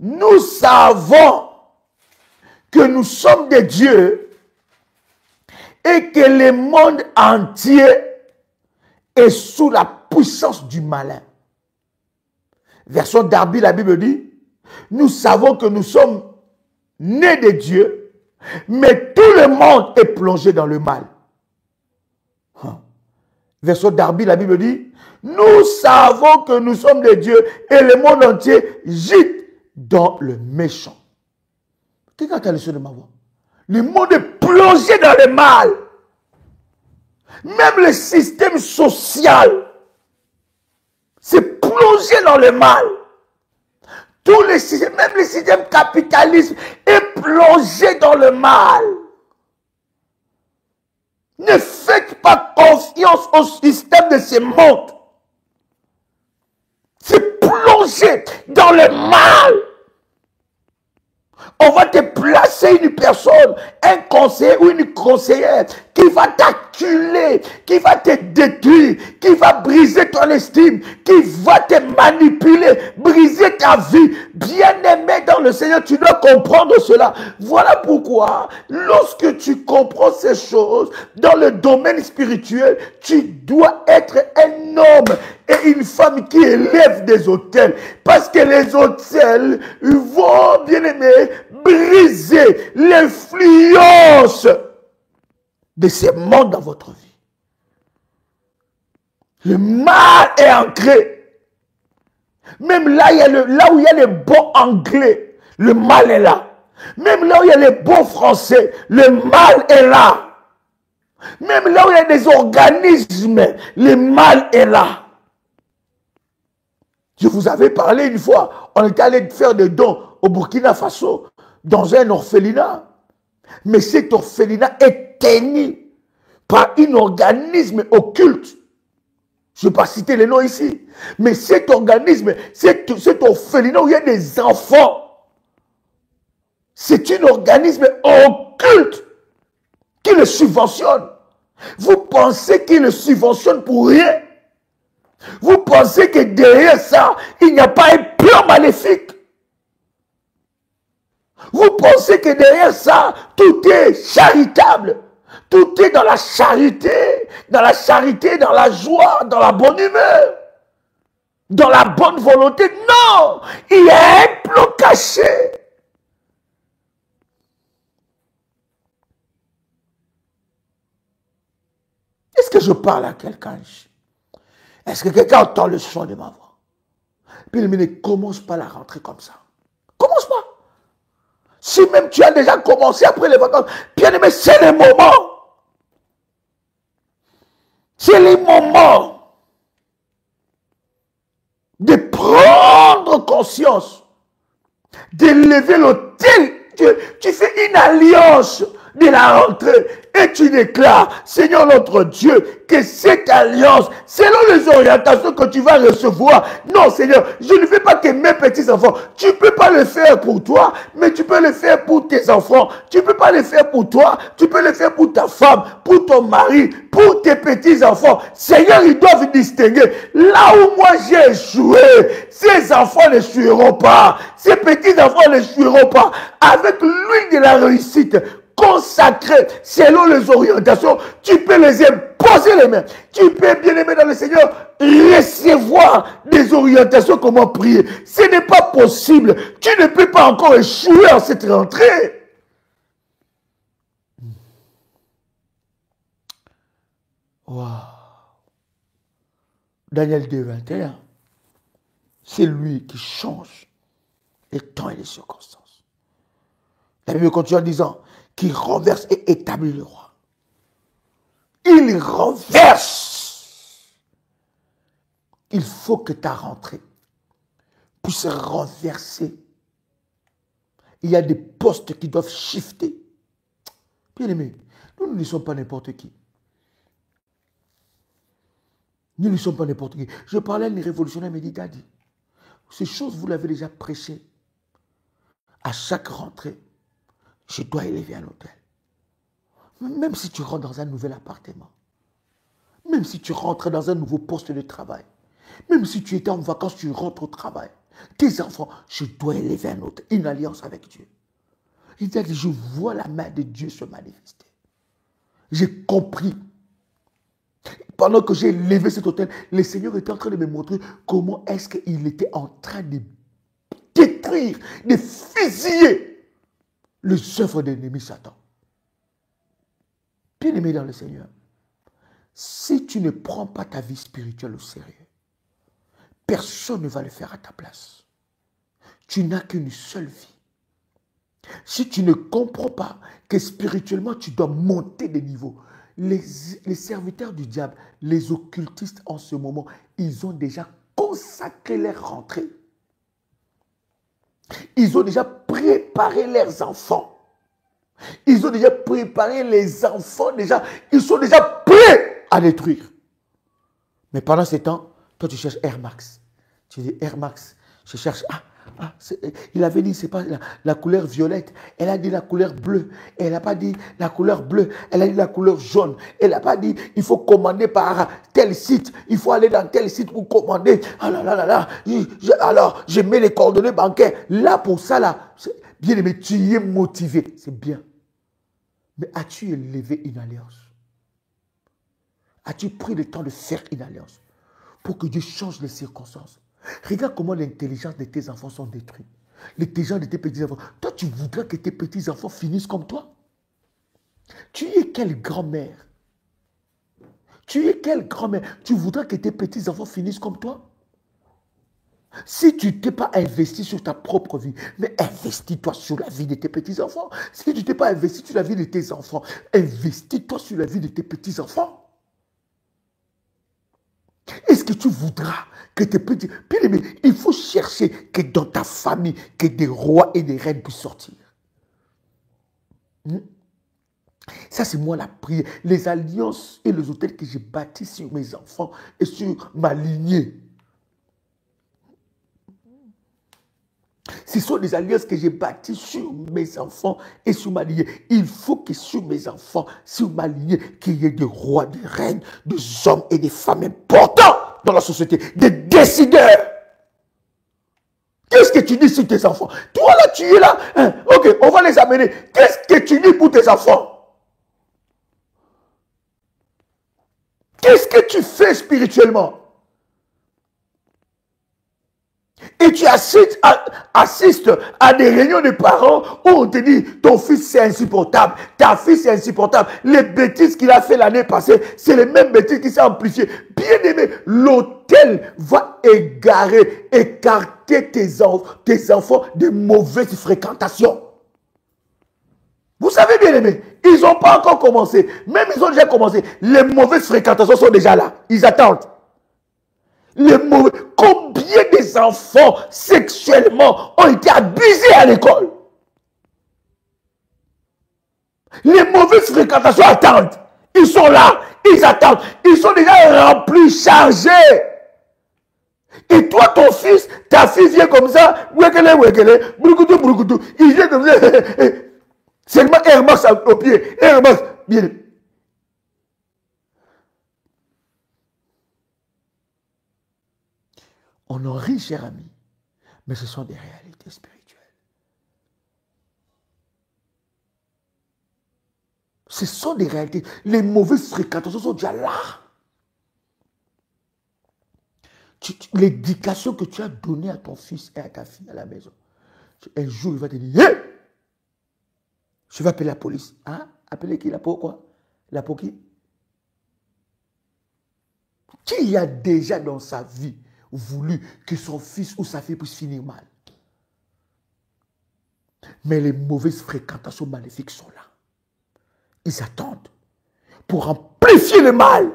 Nous savons que nous sommes des dieux et que le monde entier est sous la puissance du malin. Version Darby, la Bible dit, nous savons que nous sommes nés de Dieu, mais tout le monde est plongé dans le mal. Version Darby, la Bible dit, nous savons que nous sommes des dieux et le monde entier gîte dans le méchant. Quelqu'un a le son de ma voix? Le monde est plongé dans le mal. Même le système social s'est plongé dans le mal. Tous les systèmes, même le système capitaliste est plongé dans le mal. Ne faites pas confiance au système de ce monde. C'est plongé dans le mal. On va te placer une personne, un conseiller ou une conseillère qui va t'acculer, qui va te détruire, qui va briser ton estime, qui va te manipuler, briser ta vie. Bien-aimé dans le Seigneur, tu dois comprendre cela. Voilà pourquoi, lorsque tu comprends ces choses dans le domaine spirituel, tu dois être un homme et une femme qui élève des autels. Parce que les autels vont, bien-aimé, briser l'influence de ces mondes dans votre vie. Le mal est ancré. Même là, où il y a les bons anglais, le mal est là. Même là où il y a les bons français, le mal est là. Même là où il y a des organismes, le mal est là. Je vous avais parlé une fois, on est allé faire des dons au Burkina Faso, dans un orphelinat. Mais cet orphelinat est tenu par un organisme occulte. Je ne vais pas citer les noms ici. Mais cet organisme, cet orphelinat où il y a des enfants, c'est un organisme occulte qui le subventionne. Vous pensez qu'il le subventionne pour rien? Vous pensez que derrière ça, il n'y a pas un plan maléfique. Vous pensez que derrière ça, tout est charitable. Tout est dans la charité, dans la joie, dans la bonne humeur, dans la bonne volonté. Non, il y a un plan caché. Est-ce que je parle à quelqu'un? Est-ce que quelqu'un entend le son de ma voix? Puis il me dit, ne commence pas la rentrée comme ça. Commence pas. Si même tu as déjà commencé après les vacances, bien aimé, c'est le moment. C'est le moment de prendre conscience, d'élever l'autel. Tu fais une alliance de la rentrée et tu déclares, Seigneur notre Dieu, que cette alliance, selon les orientations que tu vas recevoir, non Seigneur, je ne veux pas que mes petits-enfants, tu ne peux pas le faire pour toi, mais tu peux le faire pour tes enfants, tu ne peux pas le faire pour toi, tu peux le faire pour ta femme, pour ton mari, pour tes petits-enfants. Seigneur, ils doivent distinguer. Là où moi j'ai échoué, ces enfants n'échoueront pas, ces petits-enfants n'échoueront pas. Avec l'huile de la réussite, consacré selon les orientations, tu peux les imposer les mains. Tu peux, bien aimé dans le Seigneur, recevoir des orientations, comment prier. Ce n'est pas possible. Tu ne peux pas encore échouer en cette rentrée. Wow. Daniel 2, 21. C'est lui qui change les temps et les circonstances. La Bible continue en disant, qui renverse et établit le roi. Il renverse. Il faut que ta rentrée puisse renverser. Il y a des postes qui doivent shifter. Bien aimé, nous ne sommes pas n'importe qui. Nous ne sommes pas n'importe qui. Je parlais à une révolutionnaire médicale, dit, ces choses, vous l'avez déjà prêché. À chaque rentrée, je dois élever un hôtel. Même si tu rentres dans un nouvel appartement, même si tu rentres dans un nouveau poste de travail, même si tu étais en vacances, tu rentres au travail, tes enfants, je dois élever un hôtel, une alliance avec Dieu. Il dit, je vois la main de Dieu se manifester. J'ai compris. Pendant que j'ai élevé cet hôtel, le Seigneur était en train de me montrer comment est-ce qu'il était en train de détruire, de fusiller les œuvres de l'ennemi Satan. Bien-aimé dans le Seigneur, si tu ne prends pas ta vie spirituelle au sérieux, personne ne va le faire à ta place. Tu n'as qu'une seule vie. Si tu ne comprends pas que spirituellement tu dois monter de niveau, les serviteurs du diable, les occultistes en ce moment, ils ont déjà consacré leur rentrée. Ils ont déjà préparé leurs enfants. Ils ont déjà préparé les enfants, déjà, ils sont déjà prêts à détruire. Mais pendant ce temps, toi tu cherches Air Max. Tu dis Air Max, je cherche, il avait dit, c'est pas la couleur violette, elle a dit la couleur bleue, elle n'a pas dit la couleur bleue, elle a dit la couleur jaune, elle n'a pas dit, il faut commander par tel site, il faut aller dans tel site pour commander, alors je mets les coordonnées bancaires, là pour ça, là, bien aimé, tu y es motivé, c'est bien. Mais as-tu élevé une alliance? As-tu pris le temps de faire une alliance pour que Dieu change les circonstances? Regarde comment l'intelligence de tes enfants sont détruits. L'intelligence de tes petits-enfants. Toi, tu voudrais que tes petits-enfants finissent comme toi? Tu es quelle grand-mère? Tu es quelle grand-mère? Tu voudrais que tes petits-enfants finissent comme toi? Si tu ne t'es pas investi sur ta propre vie, mais investis-toi sur la vie de tes petits-enfants. Si tu ne t'es pas investi sur la vie de tes enfants, investis-toi sur la vie de tes petits-enfants. Est-ce que tu voudras que tes petits... Bien-aimé, il faut chercher que dans ta famille, que des rois et des reines puissent sortir. Ça, c'est moi la prière. Les alliances et les hôtels que j'ai bâtis sur mes enfants et sur ma lignée. Ce sont des alliances que j'ai bâties sur mes enfants et sur ma lignée. Il faut que sur mes enfants, sur ma lignée, qu'il y ait des rois, des reines, des hommes et des femmes importants toi dans la société, des décideurs. Qu'est-ce que tu dis sur tes enfants? Toi là, tu es là, hein, ok, on va les amener. Qu'est-ce que tu dis pour tes enfants? Qu'est-ce que tu fais spirituellement? Et tu assistes à des réunions de parents où on te dit ton fils c'est insupportable, ta fille c'est insupportable. Les bêtises qu'il a fait l'année passée, c'est les mêmes bêtises qui sont amplifiées. Bien aimé, l'autel va écarter tes enfants de mauvaises fréquentations. Vous savez bien aimé, ils n'ont pas encore commencé. Même ils ont déjà commencé. Les mauvaises fréquentations sont déjà là. Ils attendent. Combien des enfants sexuellement ont été abusés à l'école? Les mauvaises fréquentations attendent. Ils sont là, ils attendent. Ils sont déjà remplis, chargés. Et toi, ton fils, ta fille vient comme ça, il vient comme ça. Seulement Air Max au pied. Air Max, bien. On en rit, cher ami, mais ce sont des réalités spirituelles. Ce sont des réalités. Les mauvaises fréquentations sont déjà là. L'éducation que tu as donnée à ton fils et à ta fille à la maison, un jour, il va te dire, hey! Je vais appeler la police. Hein? Appeler qui? La peau quoi? La peau qui? Qui a déjà dans sa vie voulu que son fils ou sa fille puisse finir mal? Mais les mauvaises fréquentations maléfiques sont là. Ils attendent pour amplifier le mal.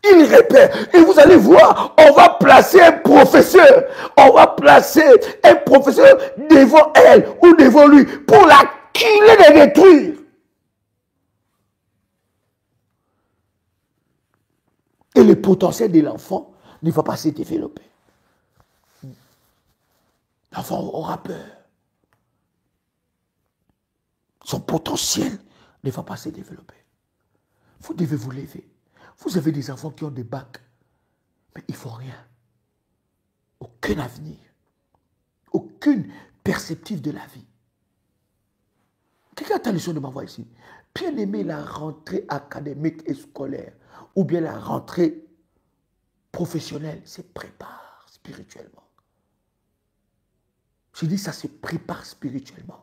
Ils répètent. Et vous allez voir, on va placer un professeur. On va placer un professeur devant elle ou devant lui pour l'acculer de détruire. Et le potentiel de l'enfant ne va pas se développer. L'enfant aura peur. Son potentiel ne va pas se développer. Vous devez vous lever. Vous avez des enfants qui ont des bacs, mais ils ne font rien. Aucun avenir. Aucune perspective de la vie. Quelqu'un a l'intention de m'envoyer ici. Bien aimé la rentrée académique et scolaire, ou bien la rentrée professionnelle, se prépare spirituellement. Je dis ça se prépare spirituellement.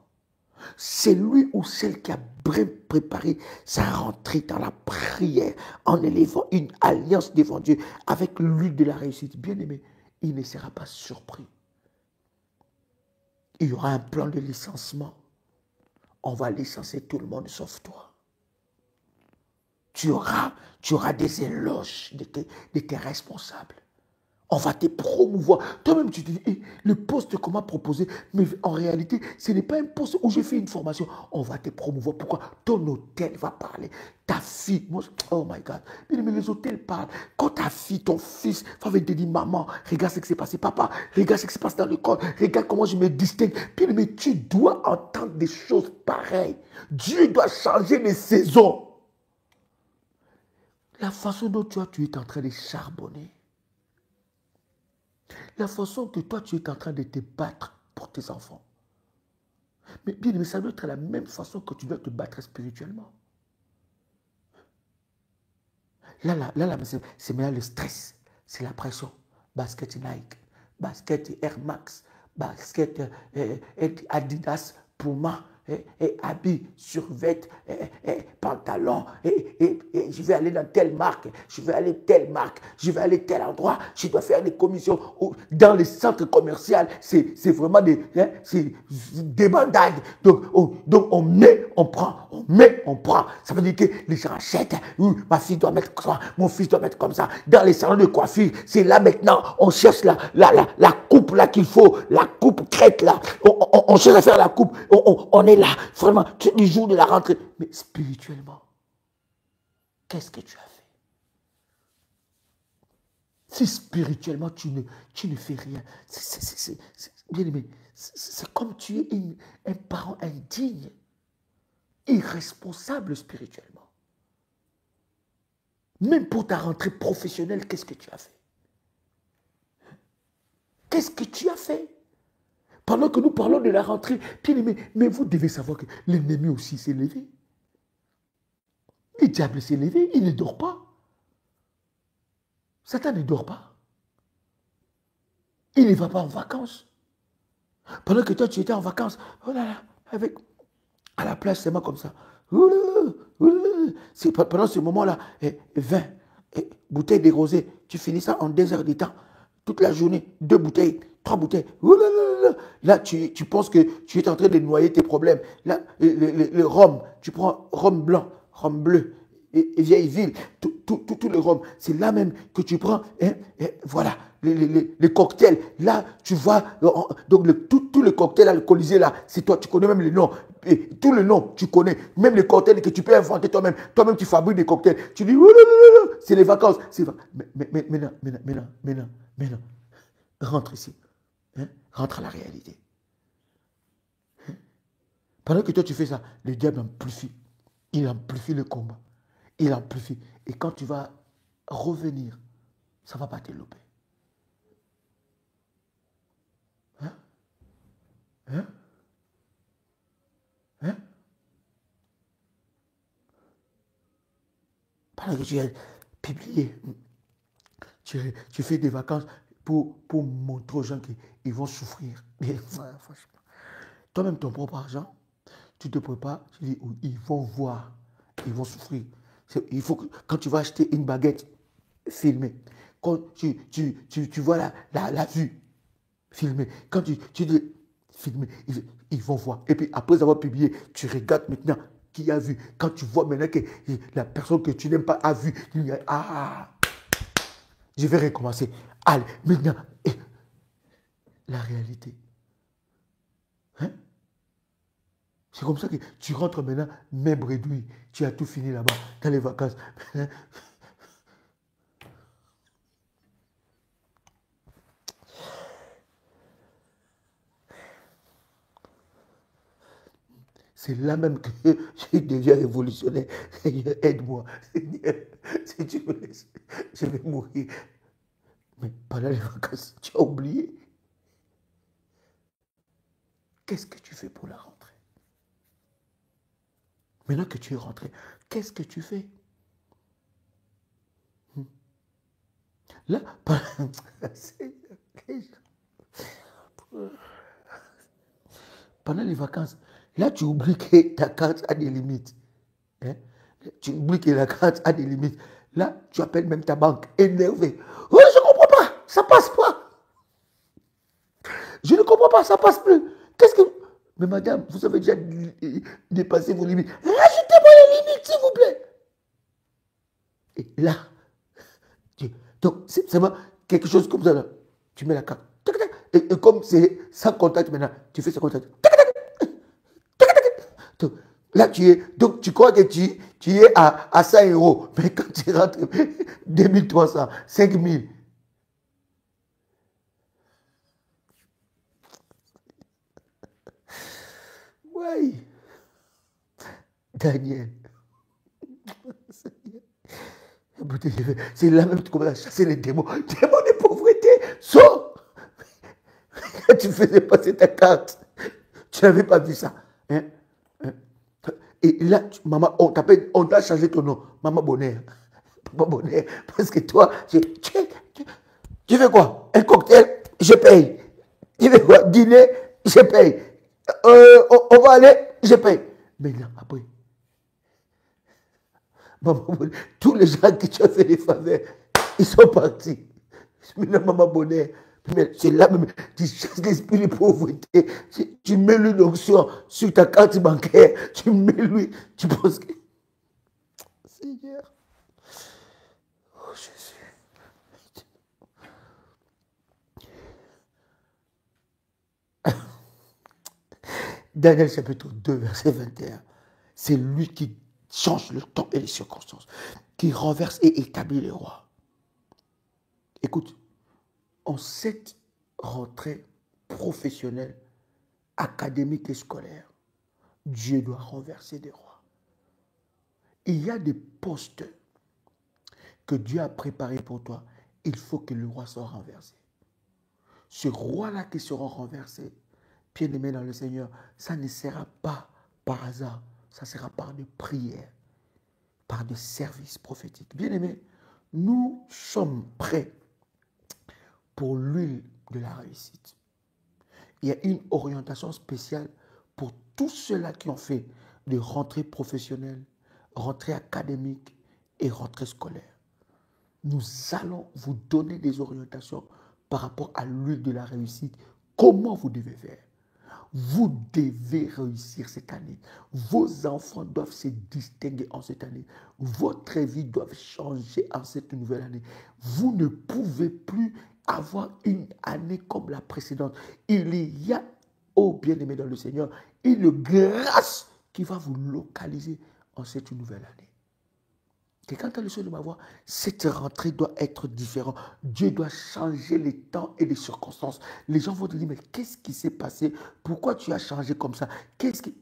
C'est lui ou celle qui a préparé sa rentrée dans la prière en élevant une alliance devant Dieu avec l'huile de la réussite. Bien aimé, il ne sera pas surpris. Il y aura un plan de licenciement. On va licencier tout le monde sauf toi. Tu auras des éloges de tes responsables. On va te promouvoir. Toi-même, tu te dis, hey, le poste qu'on m'a proposé, mais en réalité, ce n'est pas un poste où j'ai fait une formation. On va te promouvoir. Pourquoi? Ton hôtel va parler. Ta fille, moi, oh my God. Mais les hôtels parlent. Quand ta fille, ton fils, va venir te dire, maman, regarde ce qui s'est passé. Papa, regarde ce qui se passe dans l'école. Regarde comment je me distingue. Bien, mais tu dois entendre des choses pareilles. Dieu doit changer les saisons. La façon dont tu es en train de charbonner. La façon que toi, tu es en train de te battre pour tes enfants. Mais bien aimé, ça doit être la même façon que tu dois te battre spirituellement. Là, c'est maintenant le stress. C'est la pression. Basket Nike, basket Air Max, basket Adidas, Puma, habits, survêt, pantalon, je vais aller dans telle marque, je vais aller telle marque, je vais aller tel endroit, je dois faire des commissions. Dans les centres commerciaux, c'est vraiment des bandades. Donc on met, on prend, on met, on prend. Ça veut dire que les gens achètent. Ma fille doit mettre comme ça, mon fils doit mettre comme ça. Dans les salons de coiffure, c'est là maintenant, on cherche la coupe là qu'il faut, la coupe crête là. On cherche à faire la coupe, on est là, vraiment, du jour de la rentrée. Mais spirituellement, qu'est-ce que tu as fait? Si spirituellement, tu ne fais rien, bien aimé, c'est comme tu es un parent indigne, irresponsable spirituellement. Même pour ta rentrée professionnelle, qu'est-ce que tu as fait? Qu'est-ce que tu as fait? Pendant que nous parlons de la rentrée, bien-aimé, mais vous devez savoir que l'ennemi aussi s'est levé. Le diable s'est levé, il ne dort pas. Satan ne dort pas. Il ne va pas en vacances. Pendant que toi, tu étais en vacances, oh là là, avec, à la plage, c'est moi comme ça. Pendant ce moment-là, 20 bouteilles de rosé, tu finis ça en 2 heures de temps. Toute la journée, 2 bouteilles, 3 bouteilles. Là, tu penses que tu es en train de noyer tes problèmes. Là, le rhum, tu prends rhum blanc, rhum bleu, et vieille ville, tout le rhum. C'est là même que tu prends, voilà, les cocktails. Là, tu vois, donc tout le cocktail alcoolisé là, c'est toi, tu connais même les noms. Et tout le nom, tu connais. Même les cocktails que tu peux inventer toi-même. Toi-même, tu fabriques des cocktails. Tu dis, c'est les vacances. Maintenant, rentre ici. Hein? Rentre à la réalité. Hein? Pendant que toi, tu fais ça, le diable amplifie. Il amplifie le combat. Il amplifie. Et quand tu vas revenir, ça ne va pas te louper. Hein? Hein? Hein? Pendant que tu as publié, tu fais des vacances pour montrer aux gens qu'ils vont souffrir. Toi-même, ton propre argent, tu te prépares, tu dis, ils vont voir, ils vont souffrir. Il faut que, quand tu vas acheter une baguette, filmer. Quand tu vois la vue, filmer. Quand tu dis, filmer, ils vont voir. Et puis, après avoir publié, tu regardes maintenant qui a vu. Quand tu vois maintenant que la personne que tu n'aimes pas a vu, tu dis, ah, je vais recommencer. Allez, maintenant, la réalité. Hein? C'est comme ça que tu rentres maintenant, même réduit. Tu as tout fini là-bas, dans les vacances. C'est là même que je deviens révolutionnaire. Seigneur, aide-moi. Seigneur, si tu me laisses, je vais mourir. Mais pendant les vacances, tu as oublié. Qu'est-ce que tu fais pour la rentrée? Maintenant que tu es rentré, qu'est-ce que tu fais? Là, pendant les vacances, là, tu oublies que ta carte a des limites. Hein? Tu oublies que la carte a des limites. Là, tu appelles même ta banque, énervé. Oh, je ne comprends pas, ça passe pas. Je ne comprends pas, ça passe plus. Qu'est-ce que... Mais madame, vous avez déjà dépassé vos limites. Rajoutez-moi les limites, s'il vous plaît. Et là, donc, c'est vraiment quelque chose comme ça. Là. Tu mets la carte. Et comme c'est sans contact maintenant, tu fais sans contact. Donc, là, donc, tu crois que tu es à 100 euros. Mais quand tu rentres, 2300, 5000. Oui. Daniel. C'est là même que tu commences à chasser les démons. Démons de pauvreté. Sors. Quand tu faisais passer ta carte, tu n'avais pas vu ça. Hein? Et là, maman, on t'a changé ton nom. Maman Bonheur. Maman Bonheur. Parce que toi, tu fais quoi? Un cocktail, je paye. Tu fais quoi? Dîner, je paye. On va aller, je paye. Mais là, après, maman Bonheur, tous les gens qui tu as fait des faveurs, ils sont partis. Maintenant, maman Bonheur. C'est là même, tu chasses l'esprit de pauvreté, tu mets une onction sur ta carte bancaire, tu mets lui, tu penses que... Seigneur, oh Jésus. Daniel chapitre 2, verset 21, c'est lui qui change le temps et les circonstances, qui renverse et établit les rois. Écoute, en cette rentrée professionnelle, académique et scolaire, Dieu doit renverser des rois. Il y a des postes que Dieu a préparé pour toi, il faut que le roi soit renversé. Ce roi-là qui sera renversé, bien-aimé dans le Seigneur, ça ne sera pas par hasard, ça sera par des prières, par des services prophétiques. Bien-aimé, nous sommes prêts pour l'huile de la réussite. Il y a une orientation spéciale pour tous ceux-là qui ont fait de rentrée professionnelle, rentrée académique et rentrée scolaire. Nous allons vous donner des orientations par rapport à l'huile de la réussite. Comment vous devez faire? Vous devez réussir cette année. Vos enfants doivent se distinguer en cette année. Votre vie doit changer en cette nouvelle année. Vous ne pouvez plus avoir une année comme la précédente. Il y a, oh bien-aimé dans le Seigneur, une grâce qui va vous localiser en cette nouvelle année. Quelqu'un a le son de ma voix, cette rentrée doit être différente. Dieu doit changer les temps et les circonstances. Les gens vont te dire, mais qu'est-ce qui s'est passé? Pourquoi tu as changé comme ça?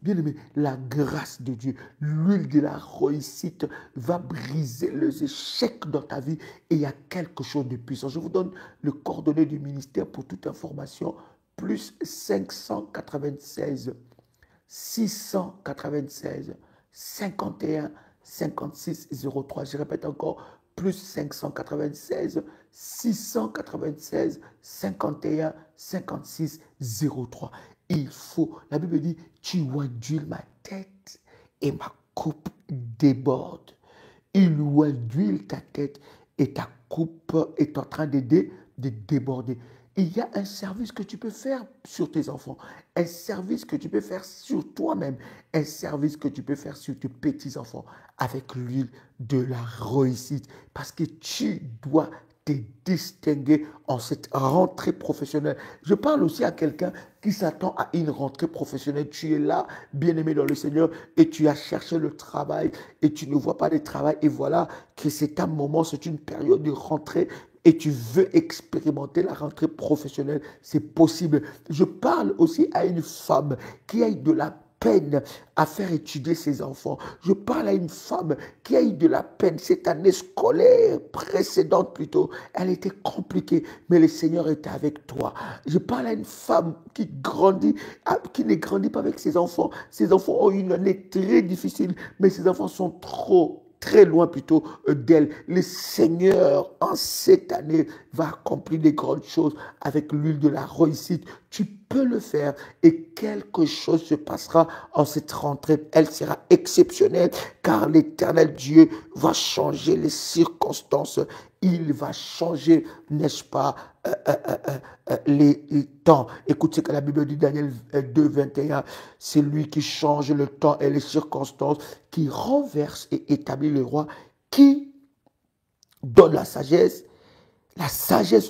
Bien aimé, la grâce de Dieu, l'huile de la réussite va briser les échecs dans ta vie et il y a quelque chose de puissant. Je vous donne le coordonnées du ministère pour toute information, plus 596 696 51 56 03. Je répète encore, plus 596 696 51 56 03. Il faut, la Bible dit, tu ondules ma tête et ma coupe déborde. Il onduile ta tête et ta coupe est en train de déborder. Il y a un service que tu peux faire sur tes enfants, un service que tu peux faire sur toi-même, un service que tu peux faire sur tes petits-enfants avec l'huile de la réussite. Parce que tu dois te distinguer en cette rentrée professionnelle. Je parle aussi à quelqu'un qui s'attend à une rentrée professionnelle. Tu es là, bien-aimé dans le Seigneur, et tu as cherché le travail et tu ne vois pas de travail. Et voilà que c'est un moment, c'est une période de rentrée et tu veux expérimenter la rentrée professionnelle, c'est possible. Je parle aussi à une femme qui a eu de la peine à faire étudier ses enfants. Je parle à une femme qui a eu de la peine cette année scolaire précédente plutôt. Elle était compliquée, mais le Seigneur était avec toi. Je parle à une femme qui grandit, qui ne grandit pas avec ses enfants. Ses enfants ont eu une année très difficile, mais ses enfants sont très loin plutôt d'elle. Le Seigneur, en cette année, va accomplir des grandes choses avec l'huile de la réussite. Tu peux le faire et quelque chose se passera en cette rentrée. Elle sera exceptionnelle car l'Éternel Dieu va changer les circonstances. Il va changer, n'est-ce pas, les temps. Écoute ce que la Bible dit, Daniel 2, 21. C'est lui qui change le temps et les circonstances, qui renverse et établit le roi, qui donne la sagesse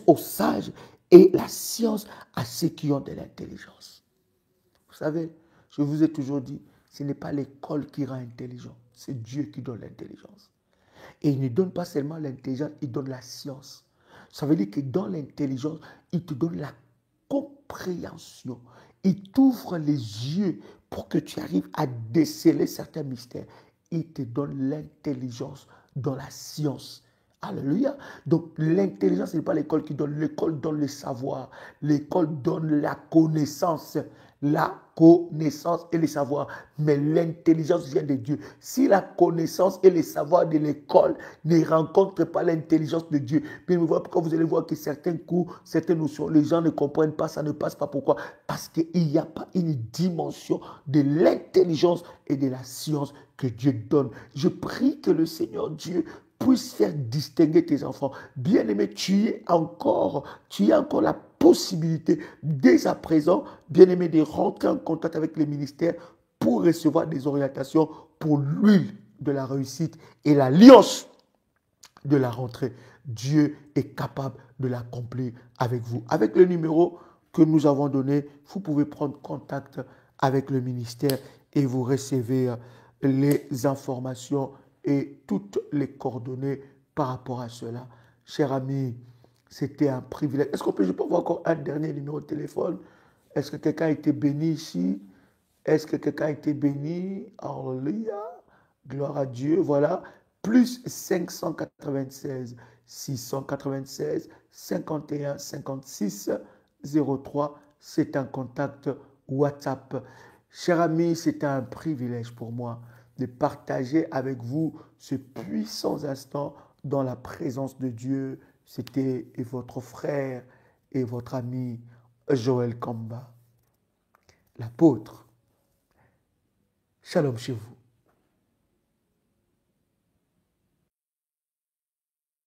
aux sages et la science à ceux qui ont de l'intelligence. Vous savez, je vous ai toujours dit, ce n'est pas l'école qui rend intelligent, c'est Dieu qui donne l'intelligence. Et il ne donne pas seulement l'intelligence, il donne la science. Ça veut dire que dans l'intelligence, il te donne la compréhension. Il t'ouvre les yeux pour que tu arrives à déceler certains mystères. Il te donne l'intelligence dans la science. Alléluia. Donc l'intelligence, ce n'est pas l'école qui donne. L'école donne le savoir. L'école donne la connaissance. La connaissance et le savoir. Mais l'intelligence vient de Dieu. Si la connaissance et le savoir de l'école ne rencontrent pas l'intelligence de Dieu, puis pourquoi vous allez voir que certains cours, certaines notions, les gens ne comprennent pas, ça ne passe pas. Pourquoi? Parce qu'il n'y a pas une dimension de l'intelligence et de la science que Dieu donne. Je prie que le Seigneur Dieu puisse faire distinguer tes enfants. Bien-aimé, tu as encore la possibilité, dès à présent, bien-aimé, de rentrer en contact avec les ministères pour recevoir des orientations pour l'huile de la réussite et l'alliance de la rentrée. Dieu est capable de l'accomplir avec vous. Avec le numéro que nous avons donné, vous pouvez prendre contact avec le ministère et vous recevez les informations et toutes les coordonnées par rapport à cela. Cher ami, c'était un privilège. Est-ce je peux avoir encore un dernier numéro de téléphone? Est-ce que quelqu'un a été béni ici? Est-ce que quelqu'un a été béni? Alléluia. Gloire à Dieu. Voilà. plus 596 696 51 56 03. C'est un contact WhatsApp. Cher ami, c'est un privilège pour moi de partager avec vous ce puissant instant dans la présence de Dieu. C'était votre frère et votre ami Joël Kamba, l'apôtre. Shalom chez vous.